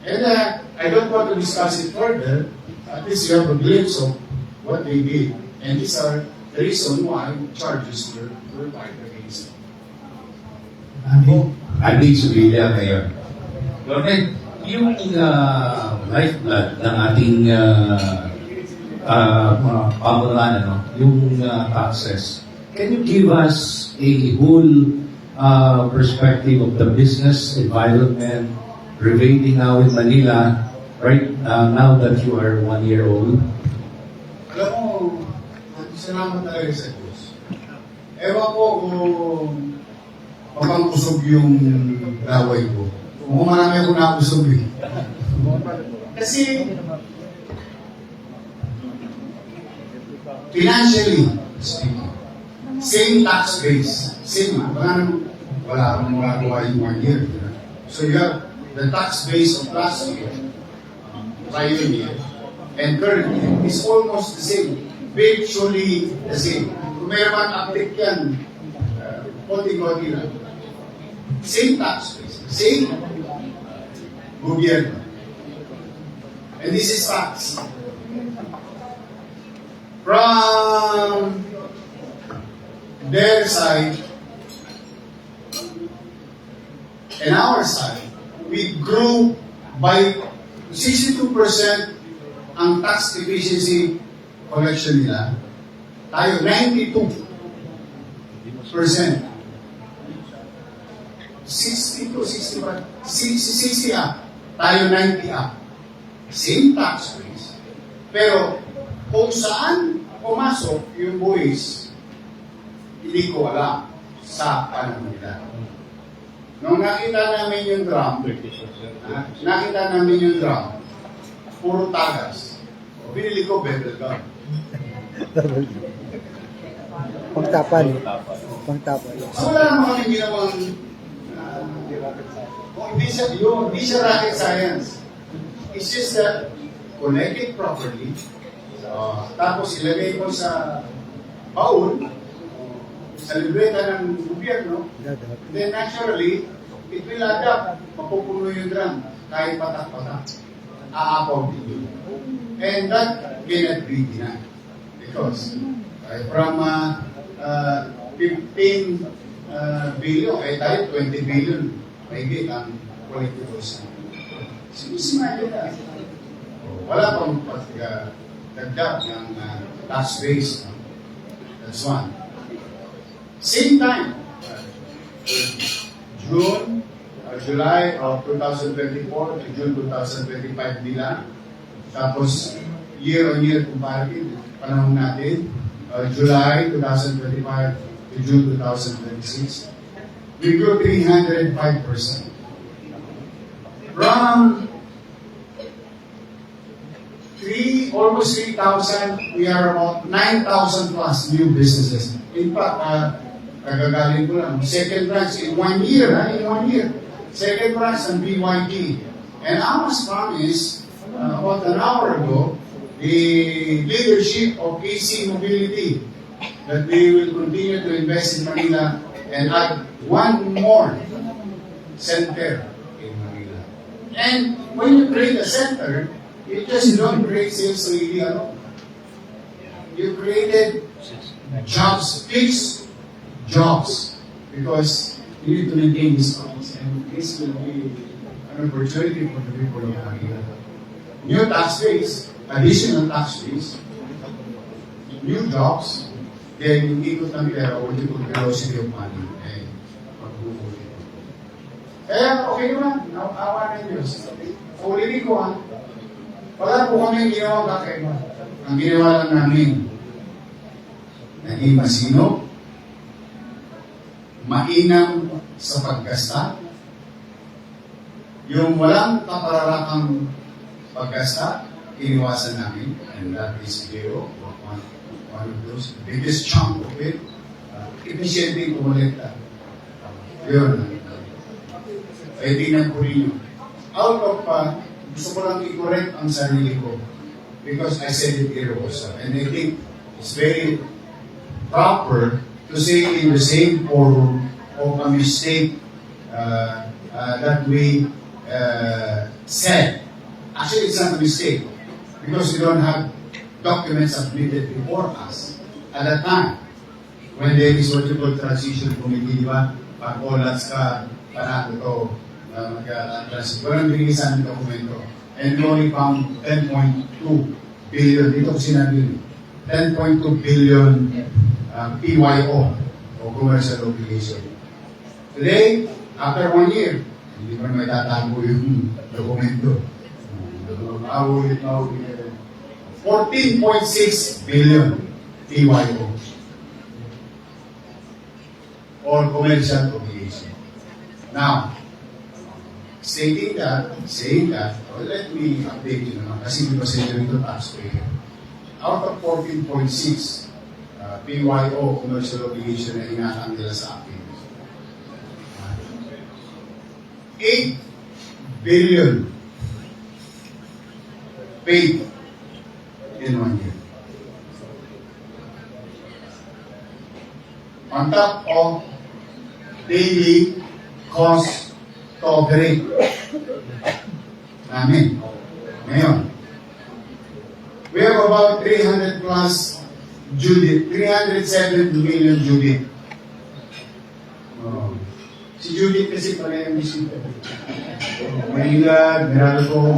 And I don't want to discuss it further. At least you have a glimpse of what they did. And these are the reason why charges were filed against them. Andy Subilla, Mayor. Lorne, yung lifeblood ng ating pamunuan, yung taxes, can you give us a whole perspective of the business environment prevailing now in Manila, right now that you are 1 year old? Alam mo, salamat talaga sa Diyos. Ewan ko kung mapangkusog yung laway ko. Kung marami ako nakusog eh. Kasi, financially speaking, same tax base. Same, wala akong magagawa yung 1 year. So you have the tax base of last year, prior year, and currently is almost the same. Virtually the same. Kung meron man update yan, konti-konti lang. Same tax base, same gobyerno. And this is facts. From their side and our side, we grew by 62% ang tax efficiency collection nila. Tayo, 92%. 62, 61, 60 up. Tayo, 90 up. Same tax base. Pero, kung saan pumasok yung buwis, hindi ko alam sa panahon nila. Nung nakita namin yung drum, puro tagas. Binili ko better gun. Pangtapan. So wala naman kami ginawang hindi siya rocket science. It's just that connect it properly. Tapos ilagay mo sa baul, sa libreta ng gobyerno, then naturally, it will add up. Mapupuno yung drum, kahit patak-patak. Aapaw din yun. And that cannot be denied. Because from 15 billion, tayo 20 billion, mahigit ang collectible sa sinusimaya nila. Wala pang dagdag ng tax base. That's one. Same time, July of 2024 to June 2025 nila. Tapos, year-on-year comparative, panahon natin, July 2025 to June 2026, we grew 305%. From almost 3,000, we are about 9,000 plus new businesses. In fact, nagagaling ko lang, second branch in 1 year, second branch ng BYD. And I was promised about an hour ago, the leadership of AC Mobility, that they will continue to invest in Manila and add one more center in Manila. And when you create a center, you just don't create sales really alone. You created jobs, fixed jobs, because you need to maintain these funds. And this will be an opportunity for the people of Manila. New tax base, additional tax base, new jobs, then yung ikot ng pera o yung velocity of money ay magbubuti. Kaya okay naman, awa ng Diyos. Ulitin ko wala po kami ginawa kakaiba. Ang ginawa lang namin, naging masino, mainam sa paggasta, yung walang kapararakang paggasta, iniwasan namin, and that is zero, one of those, the biggest chunk of it, efficiently kumulekta. Yun. Ay tingnan po rin yun. Out of, gusto ko lang i-correct ang sarili ko, because I said it here also, and I think it's very proper to say in the same forum of a mistake that we said. Actually, it's not a mistake because we don't have documents submitted before us at that time when there is what you call transition committee, di ba? Pag olats ka, para ito, mag-transition. Walang binigay sa aming dokumento. And we only found 10.2 billion. Dito ko sinabi, 10.2 billion PYO o commercial obligation. Today, after 1 year, hindi pa may tatago yung dokumento. Maulit. 14.6 billion PYO or commercial obligation. Now, saying that, well, let me update you naman kasi di ba sa inyo ito taxpayer. Out of 14.6 PYO commercial obligation na inatang nila sa akin, 8 billion paid in 1 year. On top of daily cost to operate namin. Ngayon, we have about 300 plus Judith, 307 million Judith. Si Judith kasi pala yung bisita. Manila, Meralco,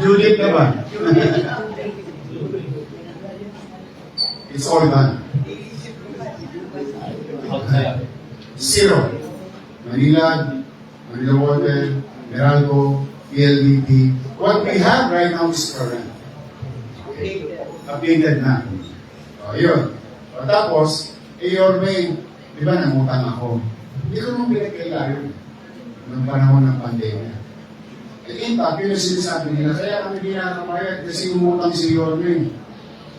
Judith na ba? It's all done. Zero. Manila Water, Meralco, PLDT. What we have right now is current. Updated na. Yun. Tapos, Yorme, di ba nangutang ako? Hindi ko naman pinagkailayo ng panahon ng pandemya. In fact, yun ang sinasabi nila, kaya kami di nakakabayad kasi umutang si Yorme.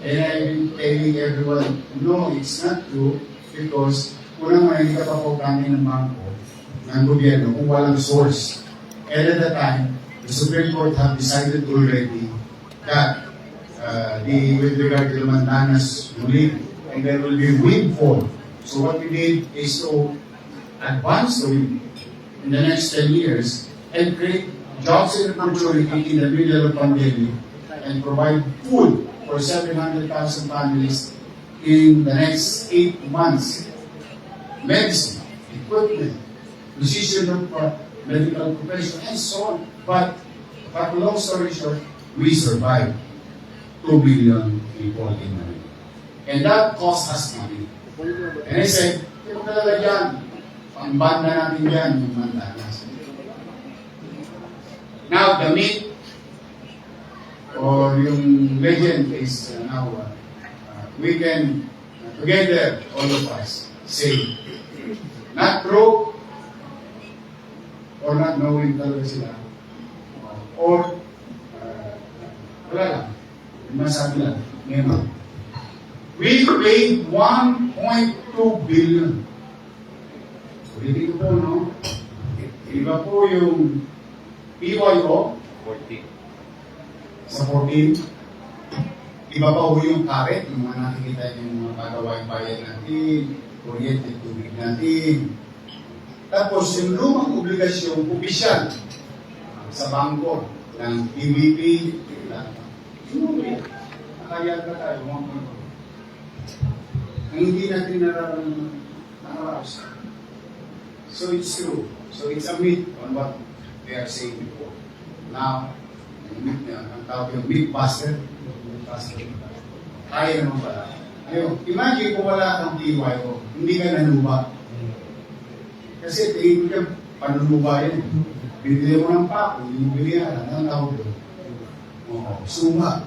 And I've been telling everyone, no, it's not true because unang hindi ka pa pautangin ng bangko, ng gobyerno, kung walang source. And at the time, the Supreme Court have decided already that with regard to the Mandanas ruling, and there will be windfall. So what we did is to advance the wind in the next 10 years and create jobs and opportunity in the middle of pandemic and provide food for 700,000 families in the next 8 months. Medicine, equipment, precision of medical profession, and so on. But long story short, we survived 2 billion people in Manila. And that cost us money. And I said, hindi mo talaga dyan. Pang-banda natin dyan, yung Mandanas. Now, the myth or yung legend is now, we can, together, all of us, say, not broke, or not knowing talaga sila, or, wala lang, yung masabi lang, ngayon. We paid 1.2 billion. Ulitin ko po, no? Iba po yung PYO, 14. Sa 14. Iba pa po yung karet, yung mga nakikita yung mga pagawa yung bayan natin, kuryente, tubig natin. Tapos yung lumang obligasyon, opisyal, sa bangko, ng PBB, nakayag na tayo, 1.2. Ang hindi natin nakaraos. So it's true. So it's a myth on what they are saying before. Now, ang tawag yung mythbuster. Kaya naman pala. Ayun, imagine kung wala kang PYO, hindi ka nanuba. Kasi tingin ko panunuba yan. Bibili mo ng pako, hindi mo bilihan. Ang tawag doon. Suma.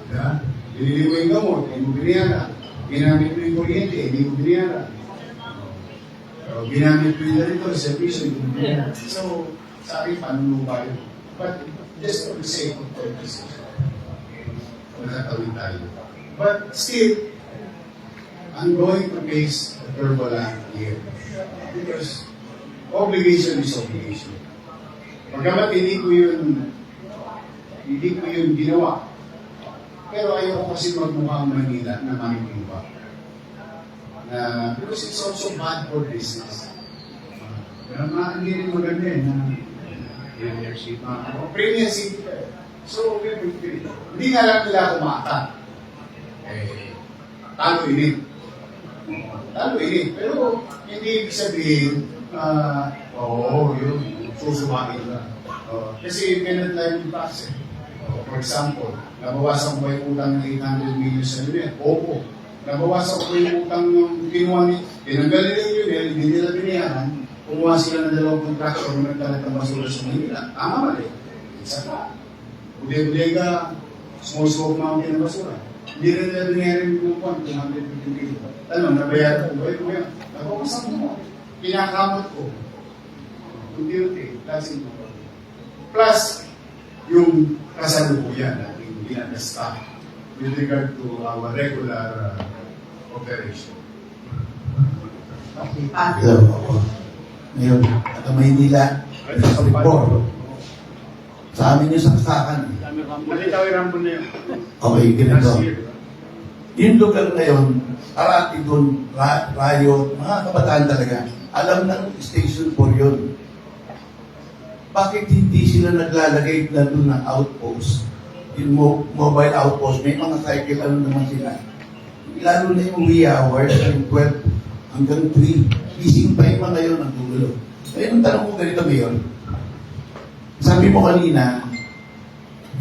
Bibili mo yung gamot, hindi mo bilihan. Ginamit mo yung kuryente, hindi mo binayaran. Ginamit mo yung ganito, servisyo, hindi mo binayaran. So, sa akin, panunuba yun. But, just for the sake of purposes, nakatawin tayo. But still, I'm going to face a turbulent year. Because obligation is obligation. Pagkamat hindi ko yun ginawa. Pero ayoko kasi magmukha ang Manila na manipuliba. Because it's also bad for business. Hindi rin maganda Premier City. Premier City. So, hindi nga lang nila kumata. Talo init. Pero hindi ibig sabihin, yun, susumagin ka. Kasi cannot lie with tax. For example, nabawasan ko yung utang ng 800 million sa Lubyan. Opo. Nabawasan ko yung utang ng kinuha ni, tinanggal nila yung Lubyan, hindi nila binayaran, kumuha sila ng 2 contractor na nagkalat ng basura sa Manila. Tama mali. Isa ka. Uli-uli ka, small scope mountain ng basura. Hindi rin nila binayaran yung kumuha, 250 million. Nabayaran ko ba yun? Nabawasan mo. Pinakamot ko. Unti-unti. That's it. Plus, yung kasalukuyan natin ginagasta with regard to our regular operation. Okay, Pat. Ngayon, at Maynila, report. Sa amin yung saksakan. Malitaw yung rambon na yun. Okay, ganito. Yung lugar na yun, arati doon, riot, mga kabataan talaga, alam ng Station 4 yun. Bakit hindi sila naglalagay na doon ng outpost? Yung mobile outpost, may mga cycle, naman sila. Lalo na yung wee hours, yung 12 hanggang 3. Gising pa yung mga yun ang gugulo. Ngayon, ang tanong ko ganito, Mayor. Sabi mo kanina,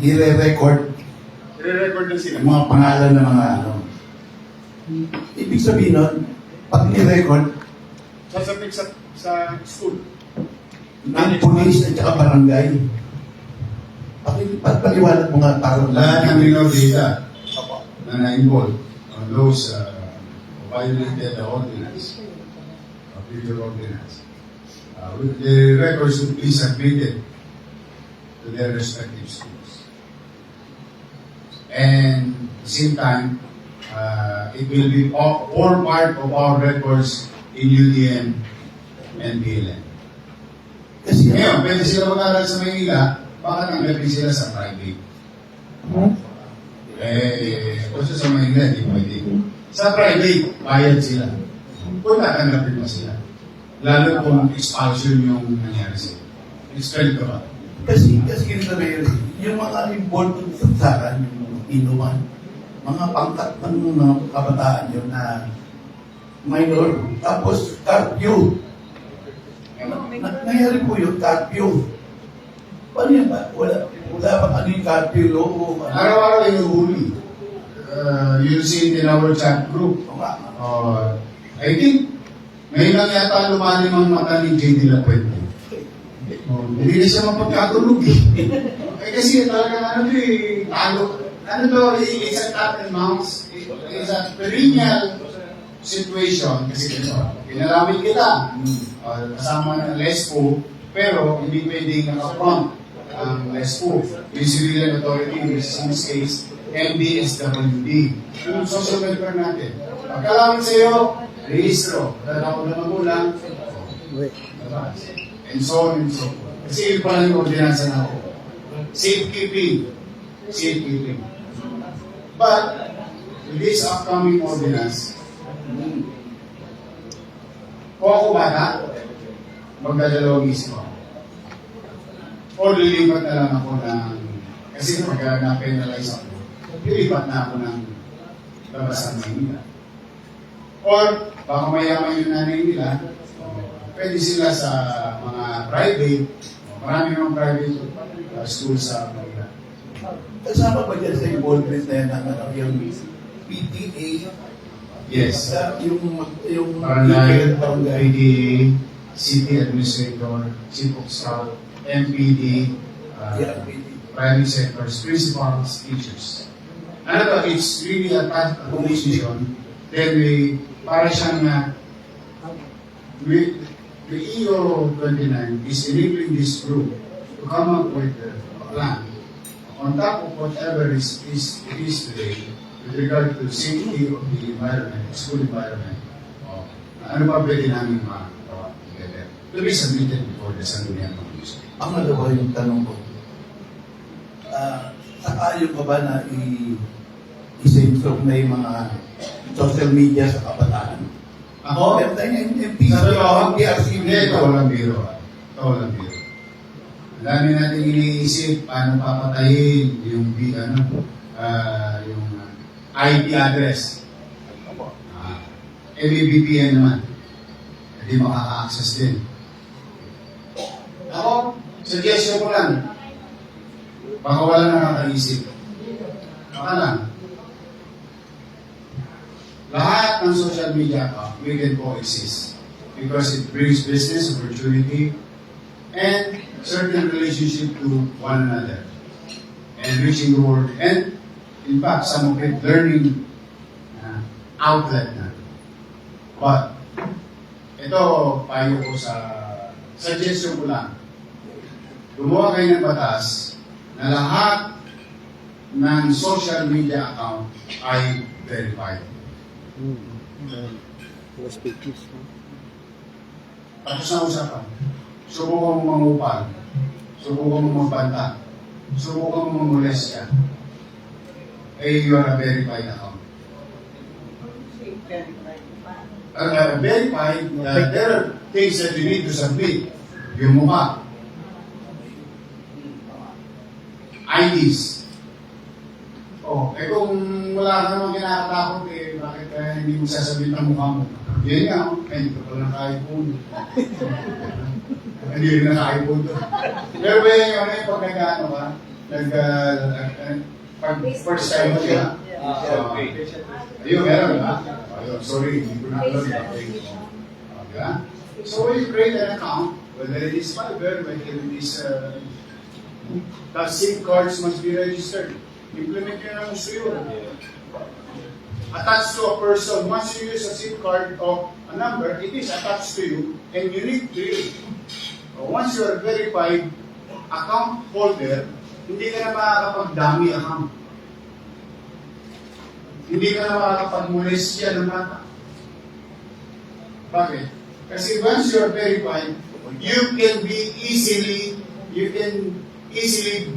i-record na sila. yung mga pangalan ng mga Ibig sabihin nun, pag ni-record, Sasapit sa school. ng police at saka barangay. Paliwanag mo nga parang Lahat ng real data na na-involve on those violated the ordinance, future ordinance, the records would be submitted to their respective schools. And at the same time, it will be all part of our records in UDN and BLN. Kasi Ngayon, pwede sila mag-aral sa Maynila, baka tanggapin sila sa private. Kasi sa Maynila, di pwede. Sa private, bayad sila. Kung tatanggapin mo sila. Lalo kung expulsion yung nangyari sila. Expel ka ba? Kasi ganito na yun, yung mga involved sa saksakan, yung inuman, mga pangkat ng mga kabataan yun na minor, tapos curfew. Nangyari po yung curfew. Paano yan ba? Wala ba ano yung curfew law? Araw-araw yung huli. You'll see it in our chat group. I think, ngayon lang yata lumalim ang mata ni J.D. Lapuente. Hindi na siya mapagkatulog eh. Kasi talagang talo. It's a cat and mouse. It's a perennial situation. Kasi pinalawin kita. Kasama ng LESPO, pero hindi pwedeng naka-front ang LESPO. Yung civilian authority, which is in this case, MDSWD. Yung social welfare natin. Pagkalawin sa'yo, rehistro. Dahil ako na magulang, and so on and so forth. Kasi yun pala yung ordinansa na ako. Safekeeping. Safekeeping. But, with this upcoming ordinance, kung ako bata, magdadalawang isip ako. O lilipat na lang ako ng, kasi pag na-penalize ako, lilipat na ako ng labasan Maynila. Or, baka mayaman yung nanay nila, pwede sila sa mga private, marami namang private school sa Manila. Kasama ba dyan sa involvement na yan yung PTA? Yes. Yung Barangay, barangay. PDA, City Administrator, Chief of Staff, MPD, private sectors, principals, teachers. Ano ba, it's really a commission. Then para siyang the EO 29 is enabling this group to come up with a plan on top of whatever it is today with regard to safety of the environment, school environment. Ano pa pwede namin magawa together? To be submitted before the Sangguniang Commission. Ang nalawa yung tanong ko, sakayo pa ba na i-sensor na yung mga social media sa kabataan? Ako? Meron tayo yung MPC, Sabi ko, PRC, hindi, ito walang biro. Ito walang biro. Ang dami natin iniisip paano papatayin yung yung IP address. May VPN naman. Hindi makaka-access din. Ako, suggestion ko lang. Baka wala nakakaisip. Baka lang. Lahat ng social media we can coexist because it brings business opportunity and certain relationship to one another and reaching the world and in fact some of it learning outlet na. But ito payo ko sa suggestion ko lang. Gumawa kayo ng batas na lahat ng social media account ay verified. Tapos na usapan. Subukan mo mangupal. Subukan mo magbanta. Subukan mo mamolest ka. You are a verified account. Verified, there are things that you need to submit. Yung mukha. IDs. Kung wala ka naman kinakatakot, bakit hindi mo sasabihin ang mukha mo? Yan nga, hindi ka pala naka-iPhone. Hindi rin naka-iPhone to. Pero ba yan pag nag-ano ka, pag first time mo siya, ayun, meron ba? Ayun, sorry, hindi ko na-alam. Diba? So when you create an account, whether it is Fiverr, whether it is that SIM cards must be registered. Implement nyo na gusto yun. attached to a person. Once you use a SIM card of a number, it is attached to you and unique to you. Once you are verified account holder, hindi ka na makakapagdami account. Hindi ka na makakapag-molestya ng bata. Bakit? Kasi once you are verified, you can easily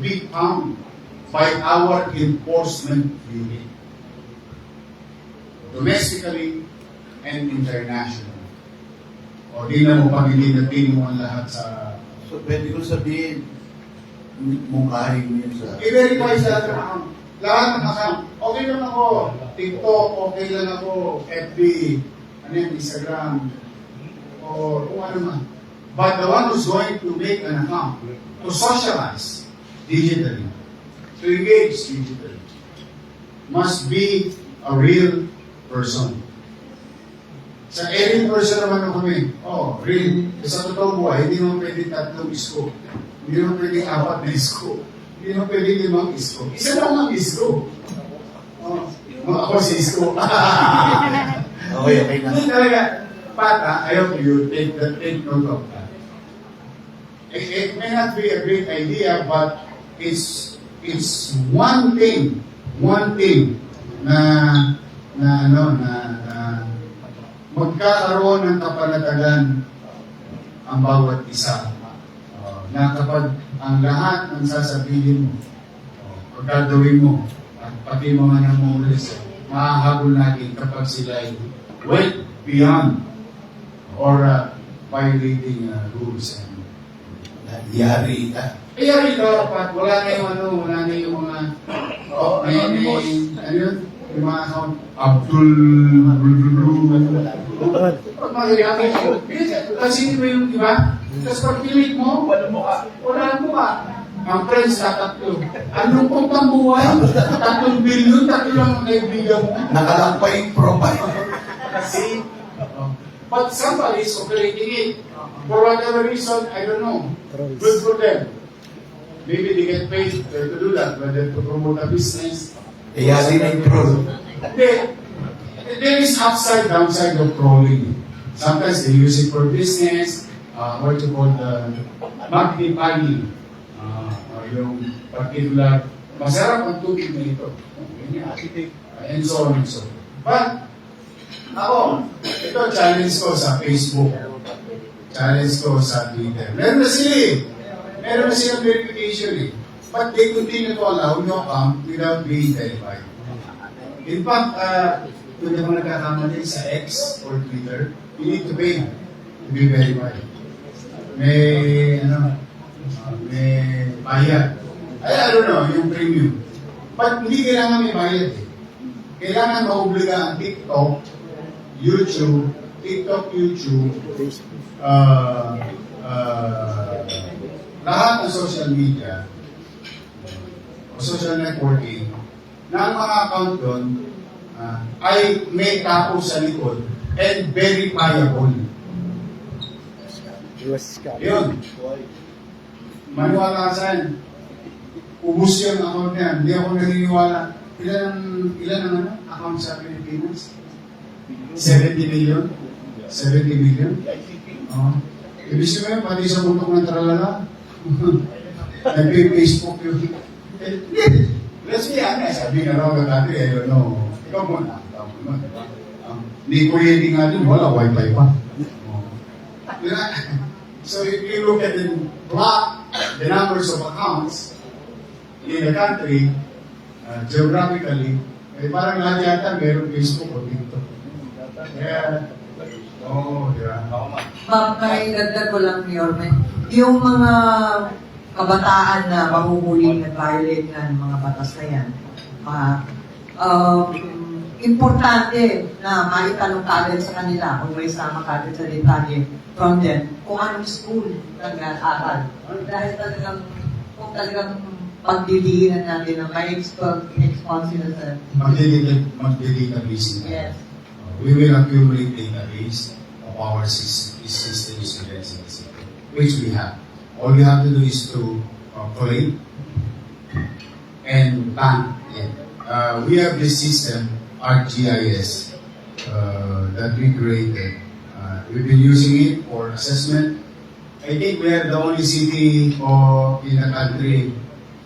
be found by our enforcement unit. Domestically and internationally. O di na mo pag hindi natin mo ang lahat sa... So, pwede ko sabihin, mungkahin mo yun sa... I-verify sa lahat ng account. Lahat ng account. Okay lang ako. TikTok, okay lang ako. FB, Instagram, or kung ano man. But the one who's going to make an account, to socialize digitally, to engage digitally, must be a real person. Sa every person naman ako kami, real. Sa totoong buhay, hindi mo pwede 3 isko. Hindi mo pwede 4 na isko. Hindi mo pwede 5 isko. Isa lang ang isko. Ako si isko. Okay na. Hindi talaga, Pata, I hope you take note of that. It may not be a great idea, but it's one thing na magkakaroon ng kapanatagan ang bawat isa. Na kapag ang lahat ng sasabihin mo, pagkagawin mo, at pati mga namulis, mahahabol natin kapag sila ay went beyond or violating rules and Yari ka. yari ka, Pat. Wala na yung mga yung mga account, Abdul pag magyayari ko, kasi mo yung iba, tapos pag pilit mo, wala mo ka. Ang friends na 3. Anong pang buhay? 3 billion, 3 lang ang kaibigan mo. Nakalampay yung profile. Kasi, but somebody is operating it. For whatever reason, I don't know. Good for them. Maybe they get paid to do that, whether to promote a business. Yari na yung troll. There is upside, downside of trolling. Sometimes they use it for business, what you call the magnifying. Yung particular, masarap ang tubig na ito. And so on and so on. But, ako, ito challenge ko sa Facebook. Challenge ko sa Twitter. Meron na silang verification eh. But they continue to allow your account without being verified. In fact, kung naman nagkakamali sa X or Twitter, you need to pay to be verified. May bayad. I don't know, yung premium. But hindi kailangan may bayad eh. Kailangan maobliga ang TikTok, YouTube, lahat ng social media o social networking na ang mga account doon ay may tao sa likod and verifiable. Yun. Maniwala ka saan? Ubus yung account niya. Hindi ako naniniwala. Ilan ang account sa Pilipinas? 70 million? 70 million? Ibig sabihin, pati sa bundok ng tralala. Nag-Facebook yun. Let's be honest. Sabi nga raw dati, I don't know. Ikaw muna. Hindi ko hindi nga din, wala wifi pa. So if you look at the numbers of accounts in the country, geographically, parang lahat yata meron Facebook o TikTok. Kaya, di ba? May dagdag ko lang, Yorme. Yung mga kabataan na mahuhuli at violate ng mga batas na yan, importante na maitanong kagad sa kanila kung may sama kagad sa detalye from them kung anong school nag-aaral. Dahil kung talagang pagdilihan natin na may expose sila sa... Mag-database na. Yes. We will accumulate database of our systems which we have. All we have to do is to collate and bank it. We have this system ArcGIS that we created. We've been using it for assessment. I think we are the only city in the country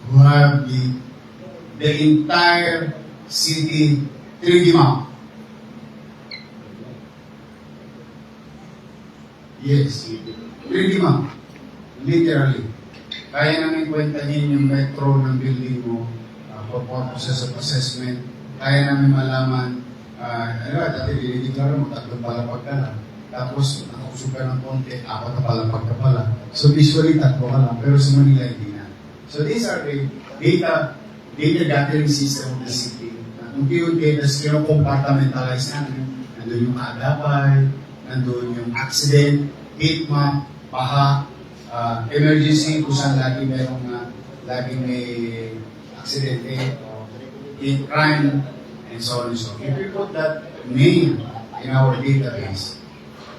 who have the entire city 3D map. Yes, 3D map. Literally. Kaya namin kwentahin yung metro ng building mo for purposes of assessment. Kaya namin malaman, dati dinideklara mo, 3 palapag ka lang. Tapos, nakakusog ka ng konti, 4 na palapag ka pala. So, visually, 3 ka lang. Pero sa Manila, hindi na. So, these are the data gathering system of the city. Unti-unti, tapos compartmentalize namin. Nandun yung agapay, nandun yung accident, heat map, baha, emergency, kung saan laging may aksidente, crime, and so on and so on. If we put that name in our database,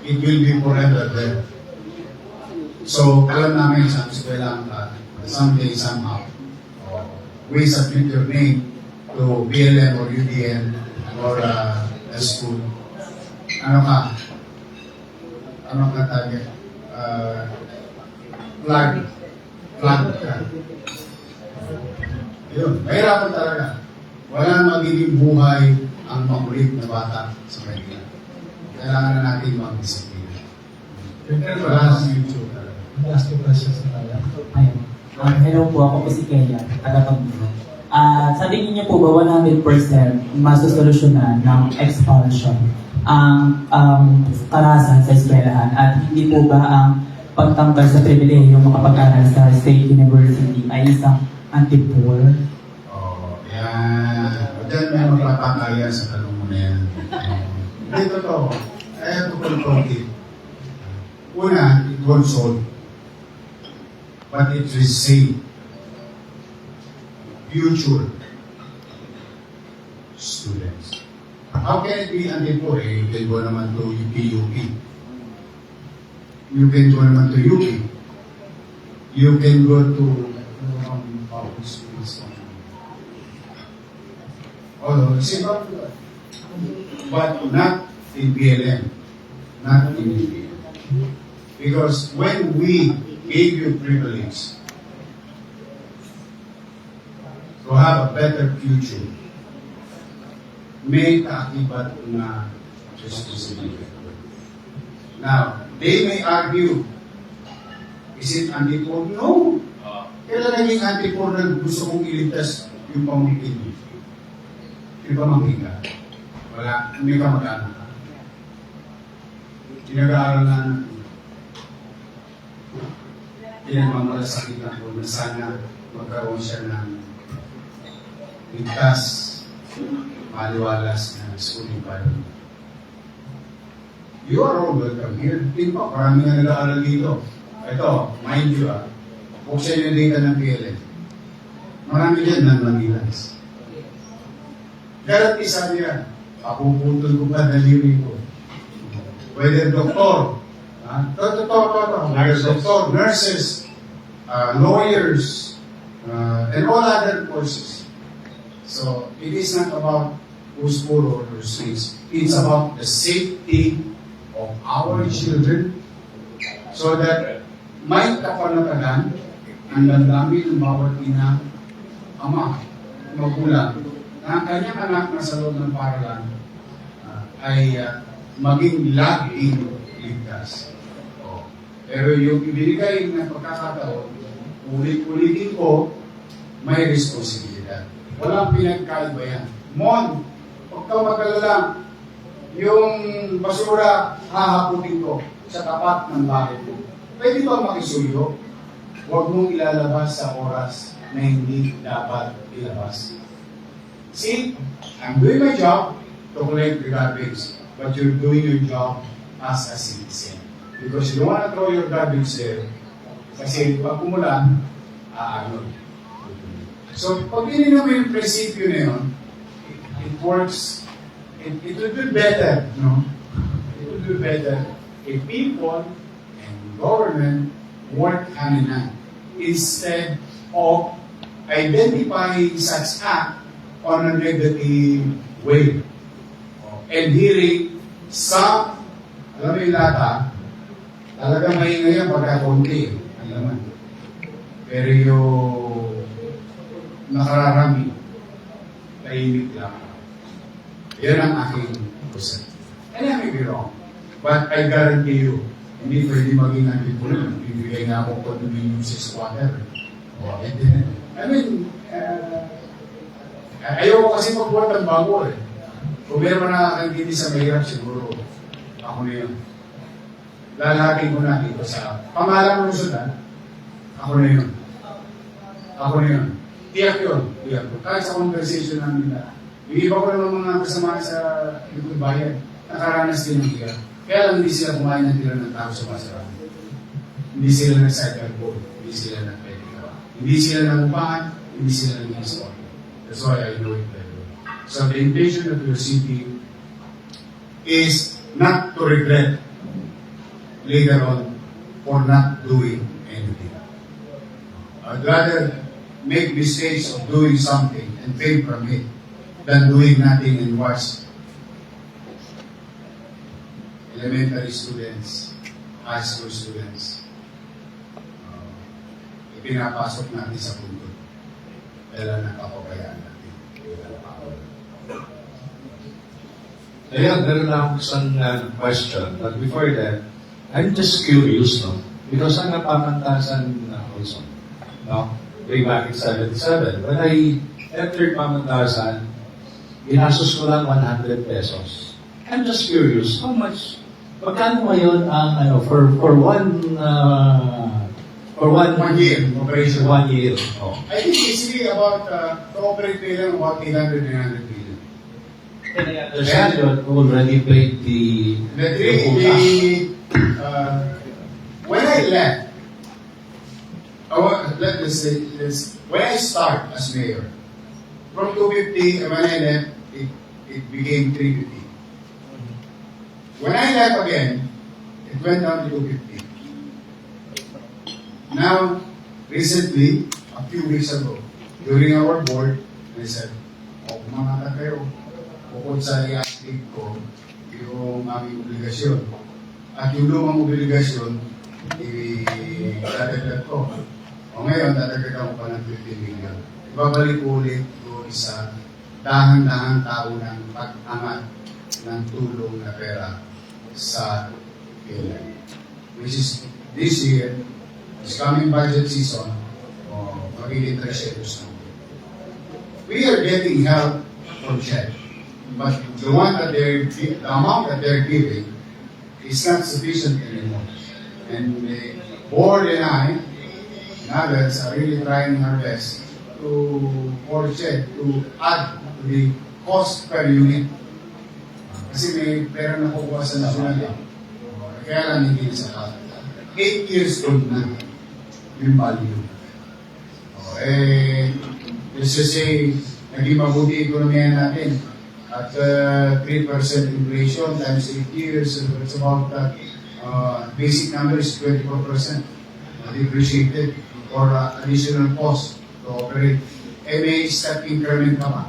it will be forever there. So, alam namin sa eskwela someday, somehow, we submit your name to BLM or UDN or a school. Ano ka target? Flag ka. Yun, mahirapan talaga. Walang magiging buhay ang makulit na bata sa Manila. Kailangan na natin mag-disiplina. Wala sa YouTube talaga. Last two questions na tayo. Ayun. Hello po, ako po si Kenya, taga-Pagdino. Sabi niyo po ba 100% masusolusyonan ng expulsion ang karahasan sa eskwelahan at hindi po ba ang pagtanggal sa pribilehyo makapag-aral sa State University ay isang anti-poor? Yan. Diyan may magpapakaya sa tanong mo na yan. Hindi totoo. Ito po konti. Una, it won't solve. But it will save future students. How can it be anti-poor? You can go naman to UP. You can go naman to UP. You can go to public schools. Although, but not in BLM. Not in BLM. Because when we gave you privilege to have a better future, may kaakibat na responsibility. Now, they may argue, is it anti-poor? No. Kailan naging anti-poor na gusto kong iligtas yung pamangkin mo? Yung pamangkin ka? Wala, hindi ka mag-anak ka. Pinag-aaral na pinagmamalasakitan ko na sana magkaroon siya ng ligtas, maliwalas na school environment. You are all welcome here. Hindi pa, marami nga nag-aaral dito. Ito, mind you buksan yung data ng PLN. Marami dyan ng Manilas. Garanti sabi yan, papuputol ko pa daliri ko. Whether doktor, doctor, nurses, lawyers, and all other courses. So, it is not about who's poor or who's rich. It's about the safety of our children so that may kapanatagan ang damdamin ng bawat ina, ama, magulang, na ang kanyang anak na sa loob ng paralan ay maging laging ligtas. Pero yung ibinigay na pagkakataon, ulit-ulitin ko, may responsibilidad. Walang pinagkaiba yan. Mon, huwag kang mag-alala, yung basura, hahaputin ko sa tapat ng bahay ko. Pwede ba makisuyo? Huwag mong ilalabas sa oras na hindi dapat ilabas. See, I'm doing my job to collect the garbage, but you're doing your job as a citizen. Because you don't want to throw your garbage there, kasi pag umulan, So, pag mo yung prinsipyo na yun, it works, it will be better, no? It will be better if people and government work hand in hand instead of identifying such act on a negative way. and hearing some, alam mo yung lata, talagang maingay yan pagka konti. Ang laman. Pero yung nakararami, tahimik lang. Yan ang aking concept. And I may be wrong. But I guarantee you, hindi pwede maging antipunan. Bibigay nga ako condominium sa squatter. I mean, ayoko kasi magbuhat ng bago eh. Kung meron nakakagindi sa mahirap, siguro ako na yun. Lalaking ko na dito sa pangalan ng Luzon, ako na yun. Ako na yun. Tiyak yun. Tiyak ko. Kahit sa conversation namin na, yung iba ko naman mga kasama sa likod bayan, nakaranas din ng tiyak. Kaya lang hindi sila kumain ng tira ng tao sa masarap. Hindi sila nag-cycle board. Hindi sila nag-pedika. Hindi sila nag-upahan. Hindi sila nag-sport. That's why I know it very well. So the intention of your city is not to regret later on for not doing anything. I'd rather make mistakes of doing something and fail from it than doing nothing and watch elementary students, high school students, ipinapasok natin sa pundo. Kailan nakapabayaan natin. Ayun, meron lang akong isang question. But before that, I'm just curious, no? Because I'm a pamantasan also. No? Way back in 77. When I entered pamantasan, ginastos ko lang 100 pesos. I'm just curious, how much, magkano ngayon ang, for one year, operation. 1 year. Oh. I think easily about, to operate lang about 800 billion. And I understand you already paid the when I left, let's say, when I start as mayor, from 250, when I left, it became 350. When I left again, it went down to 250. Now, recently, a few weeks ago, during our board, I said, kumangat kayo, bukod sa i-active ko, yung aming obligasyon. At yung lumang obligasyon, i-dadagdag ko. O ngayon, dadagdagan ko pa ng 50 million. Ibabalik ko ulit doon sa dahan-dahan tao ng pag-angat ng tulong na pera sa PLM. Which is this year, this coming budget season, magiging 300 na. We are getting help from CHED. But the amount that they're giving is not sufficient anymore. And the board and I, and others, are really trying our best for CHED to add to the cost per unit. Kasi may pera na kukuha sa national. Kaya lang hindi sa kata. 8 years old na yung value. Let's just say, naging mabuti ekonomiya natin. At 3% inflation times 8 years, it's about basic number is 24% depreciated or additional cost to operate. May step increment pa ba?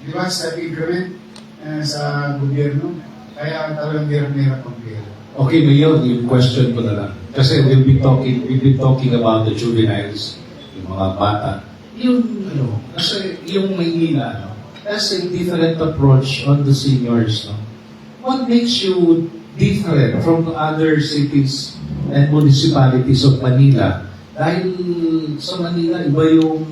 Di ba step increment sa gobyerno? Kaya talagang hirap-hirap ang pera. Okay, Mayor, yung question ko na lang. Kasi we've been talking about the juveniles, yung mga bata. Kasi yung Maynila, has a different approach on the seniors. No? What makes you different from other cities and municipalities of Manila? Dahil sa Manila, iba yung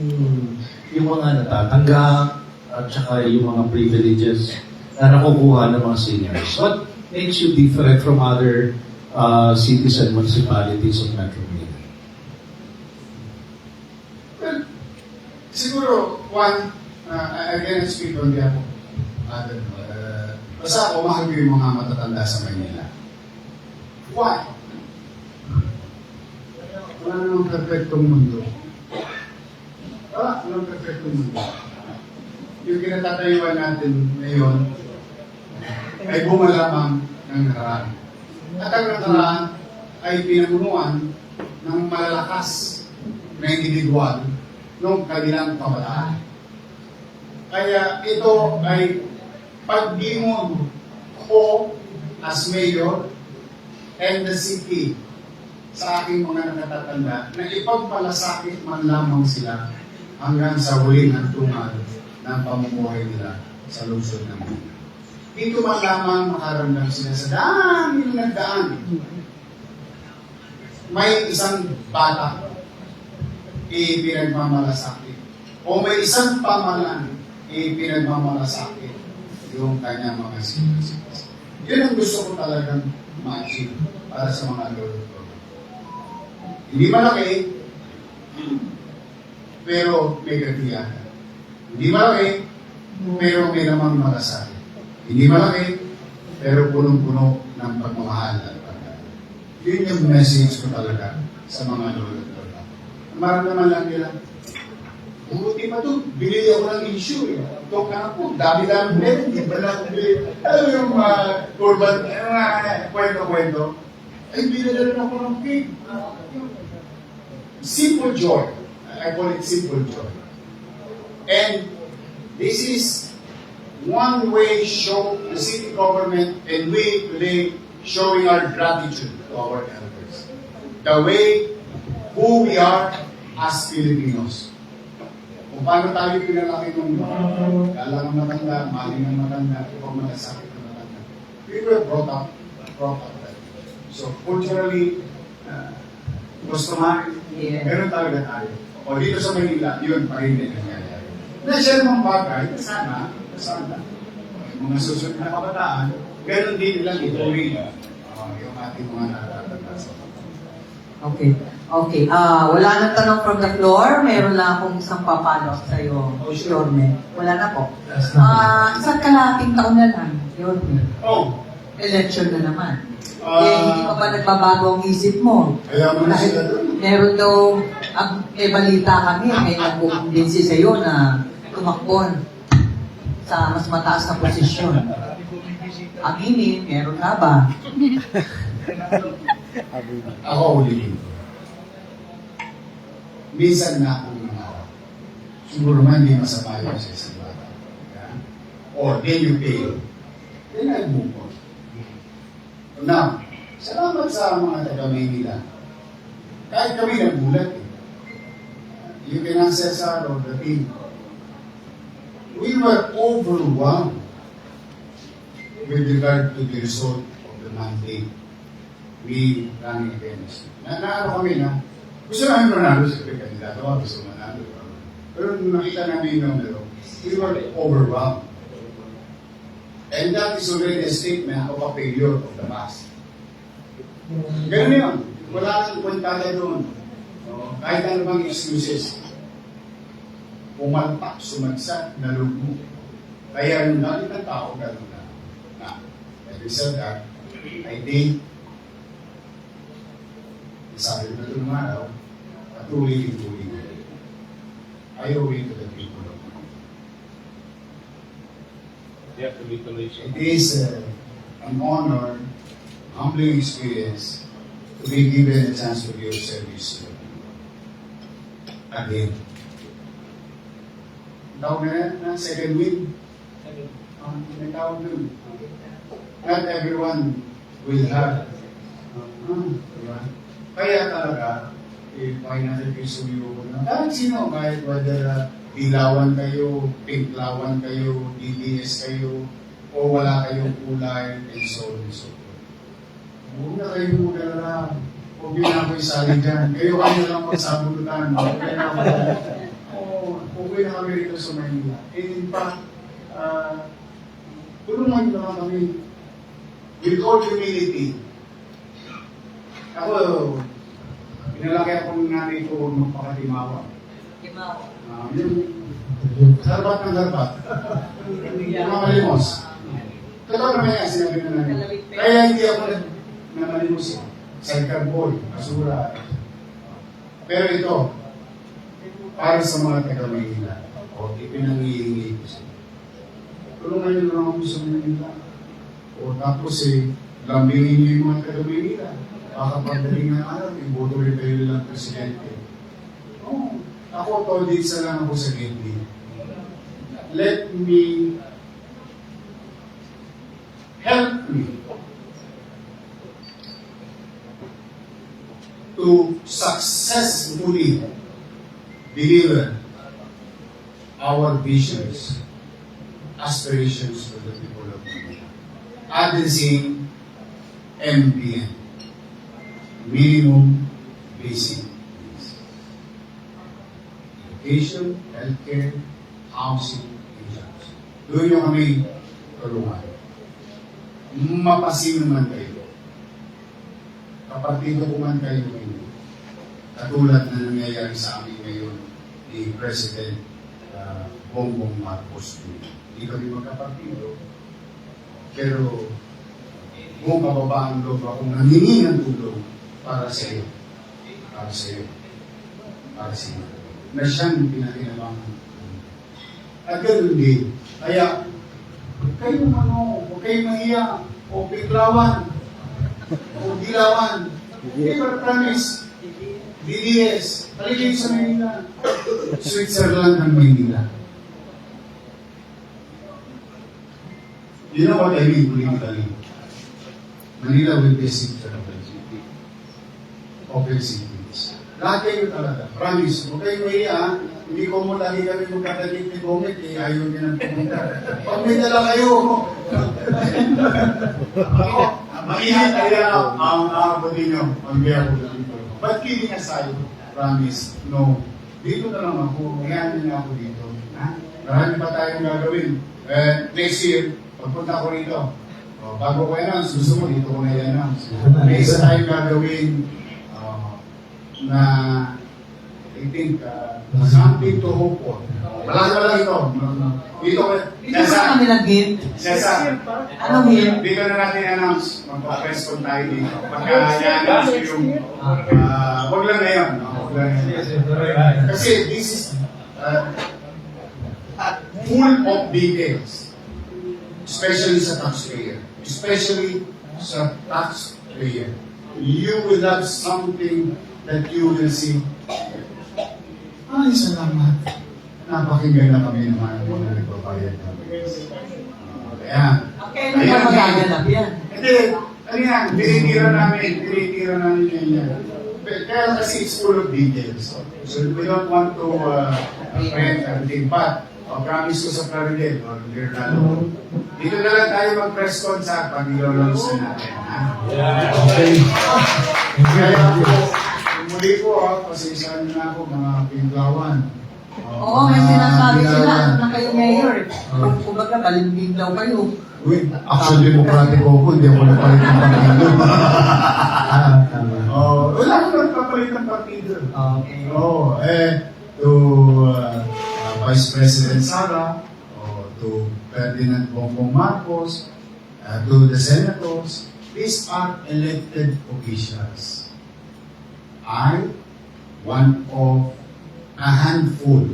mga natatanggap at saka yung mga privileges na nakukuha ng mga seniors. What makes you different from other cities and municipalities of Metro Manila? Well, siguro, one, I cannot speak on behalf of other. Basta ako, mahal ko yung mga matatanda sa Manila. Why? Wala namang perfectong mundo. Wala namang perfectong mundo. Yung kinatatayuan natin ngayon ay bumalamang ng nakaraan. At ang nakaraan ay pinamunuan ng malalakas na individual noong kanilang kabataan. Kaya ito ay paglingon ko as mayor and the city sa aking mga nakatatanda na ipagpalasakit man lamang sila hanggang sa huling hantungan ng pamumuhay nila sa lungsod ng Manila. Dito man lamang makaramdam sila sa dami ng nagdaan. May isang bata pinagmamalasakit o may isang pamalan pinagmamalasakit yung kanyang mga sinas. Yun ang gusto ko talagang ma-achieve para sa mga lolo ko. Hindi malaki, pero may katiyahan. Hindi malaki, pero may lamang malasakit. Hindi malaki, pero punong-puno ng pagmamahal at pagkain. Yun yung message ko talaga sa mga lolo ko. Maramdaman lang nila, buti pa ito, binili ako ng issue eh. Ito ka po, dami-dami nila, hindi pa na ako binili. Alam mo yung urban, kwento-kwento, ay binili rin ako ng cake. Simple joy. I call it simple joy. And this is one way show the city government and we today showing our gratitude to our elders. The way who we are as Filipinos. Kung paano tayo pinalaki ng galang ng matanda, maling ng matanda, o malasakit ng matanda. We were brought up that. So culturally, customary, meron talaga tayo. O dito sa Manila, yun pa rin din nangyayari. Na siya namang bagay, sana, yung mga susunod na kabataan, ganun din nilang ituloy yung ating mga natatanda sa Okay. Okay. Wala nang tanong from the floor. Meron lang akong isang papalo sa iyo, Yorme. Wala na po. Isang kalahating taon na lang, Yorme. Oh! Election na naman. Hindi pa ba nagbabago ang isip mo? Kaya mo na sila doon. Meron daw, may balita kami, may nagkukumbinsi sa iyo na tumakbon sa mas mataas na posisyon. Aminin, meron na ba? Ako ulitin ko. Minsan na akong nangarap. Siguro man hindi masama yun sa isang bata. Or then you fail. Then I move on. Now, salamat sa mga taga-Maynila. Kahit kami nagulat eh. You can answer sa of the team. We were overwhelmed with regard to the result of the mandate we running against. Naano kami na, gusto namin manalo sa kandidato, gusto manalo. Pero nung nakita namin yung numero, we were overwhelmed. And that is already a statement of a failure of the past. Ganun yun. Wala nang puntada doon. Kahit ano bang excuses. Pumalpak, sumagsak, nalugmo. Kaya yung dati ng tao, ganun na. Having said that, I think sabi na ito ng araw, patuloy-tuloy na. I owe it to the people of Manila. It is an honor, humbling experience to be given a chance to be of service again. Tawag na second win. May tawag dun. Not everyone will have. Diba? Kaya talaga, natin isuyo ko na. Kahit sino, kahit whether dilawan kayo, pinklawan kayo, DDS kayo, o wala kayong kulay, and so on and so forth. Huwag na kayo muna lang. Huwag yun ako isali dyan. Kayo kayo lang magsabulutan. Okay na kami rito sa Manila. And in fact, tulungan nyo naman kami with all humility. Ako, pinalaki ako ng nanay ko magpakatimawa. Timawa. Yung harbat ng harbat. Yung mga malimos. Totoo naman yan, sinabi na namin. Kaya hindi ako namalimos. Sidecar boy, basura. Pero ito, para sa mga taga-Maynila, o ipinangihingi ko sila. Tulungan nyo lang ako sa Maynila. O tapos lambingin nyo yung mga taga-Maynila. Makapagdaling ng araw, iboto rin kayo lang presidente. Ako, toditsa lang ako sa gate. Let me help me to successfully deliver our visions, aspirations for the people of Manila. Addressing MBN, minimum basic needs. Education, healthcare, housing, and jobs. Doon yung kami tulungan. Mapasino man kayo. Kapartido ko man kayo ngayon. Katulad na nangyayari sa amin ngayon ni President Bongbong Marcos. Hindi kami magkapartido. Pero kung kababaan loob akong nangingi ng tulong para sa iyo. Para sa iyo. Para sa iyo. Na siyang pinakinabangan. At ganoon din. Kaya, huwag kayong mahiya, o biglawan, o dilawan. Never promise. BDS, paligid sa Manila. Switzerland ng Manila. You know what I mean politically? Manila will be a center of open cities. Lahat kayo talaga. Promise. Huwag kayo mahiya. Hindi ko mo lagi kami magkatalit ni Gomit, eh ayaw niya ng pumunta. Pag may dala kayo, ako, mainit kaya ang aabutin nyo, ang biya ko dito. But kidding aside, promise, no. Dito na lang ako, ngayon na ako dito. Ha? Marami pa tayong gagawin. Next year, pagpunta ko rito, bago ko i-announce, susunod, dito ko na i-announce. May isa tayong gagawin na I think something to hope for. Wala ito. Dito Ito ba kami nag-hint? Cesar, Anong hint? dito na natin i-announce. Magpa-press con tayo dito. Pagka i-announce yung wag lang ngayon. Wag lang ngayon. Kasi this is full of details. Especially sa taxpayer. Especially sa taxpayer. You will have something that you will see. Ay, salamat. Napakinggan na kami naman ang mga nagbabayad namin. Ayan. Okay, hindi ka magaganap yan. Hindi, ano yan, tinitira namin yan. Kaya kasi it's full of details. So we don't want to print everything. But, promise ko sa Claridel, or Leonardo, dito na lang tayo mag-press con sa pag-ilolons na natin. Okay. Kaya po, muli po, pasensyahan na ako mga pinggawan. Oo, may sinasabi sila na kayo mayor. Kumbaga, balimbing daw kayo. Uy, action democratic ako, hindi ako napalit ng partido. Wala ko nagpapalit ng partido. Okay. To Vice President Sara, to Ferdinand Bongbong Marcos, to the senators, these are elected officials. I, one of a handful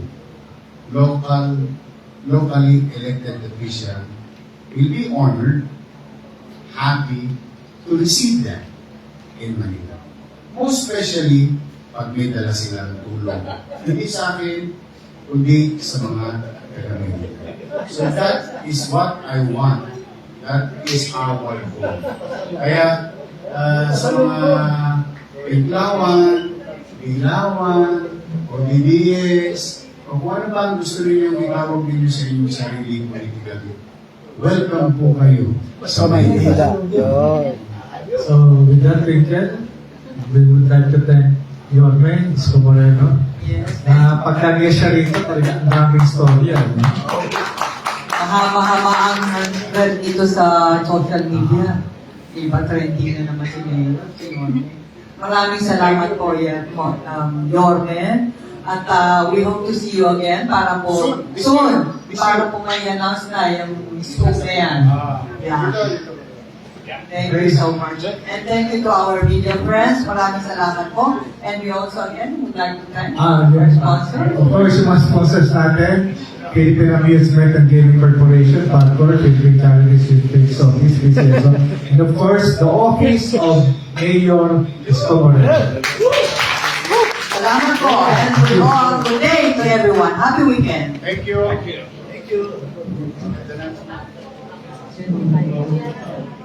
locally elected official, will be honored, happy to receive them in Manila. Most especially, pag may dala silang tulong. Hindi sa akin, kundi sa mga taga-Manila. So that is what I want. That is our goal. Kaya, sa mga Piglawan, o DDS, o kung ano ba ang gusto niyo itawag ninyo sa inyong sariling political. Welcome po kayo sa Maynila. So, with that being we would like to thank your man, Isko Moreno. Yes. Na pagkagaya siya rito, talaga ang daming storya. No? Mahama-hama ang thread dito sa social media. Iba trending na naman si Mayor. Maraming salamat po yan, Yorme. At we hope to see you again para po soon. Para po may announce na yung scoop na yan. Yeah. Thank you so much. And thank you to our media friends. Maraming salamat po. And we also again would like to thank our Yes. sponsor. Of course, yung mga sponsors natin, Philippine Amusement and Gaming Corporation, Pangcor, Philippine Charities District Office, PCSO, and of course, the Office of Mayor Isko Moreno. Salamat po. And good day to everyone. Happy weekend. Thank you. Yun.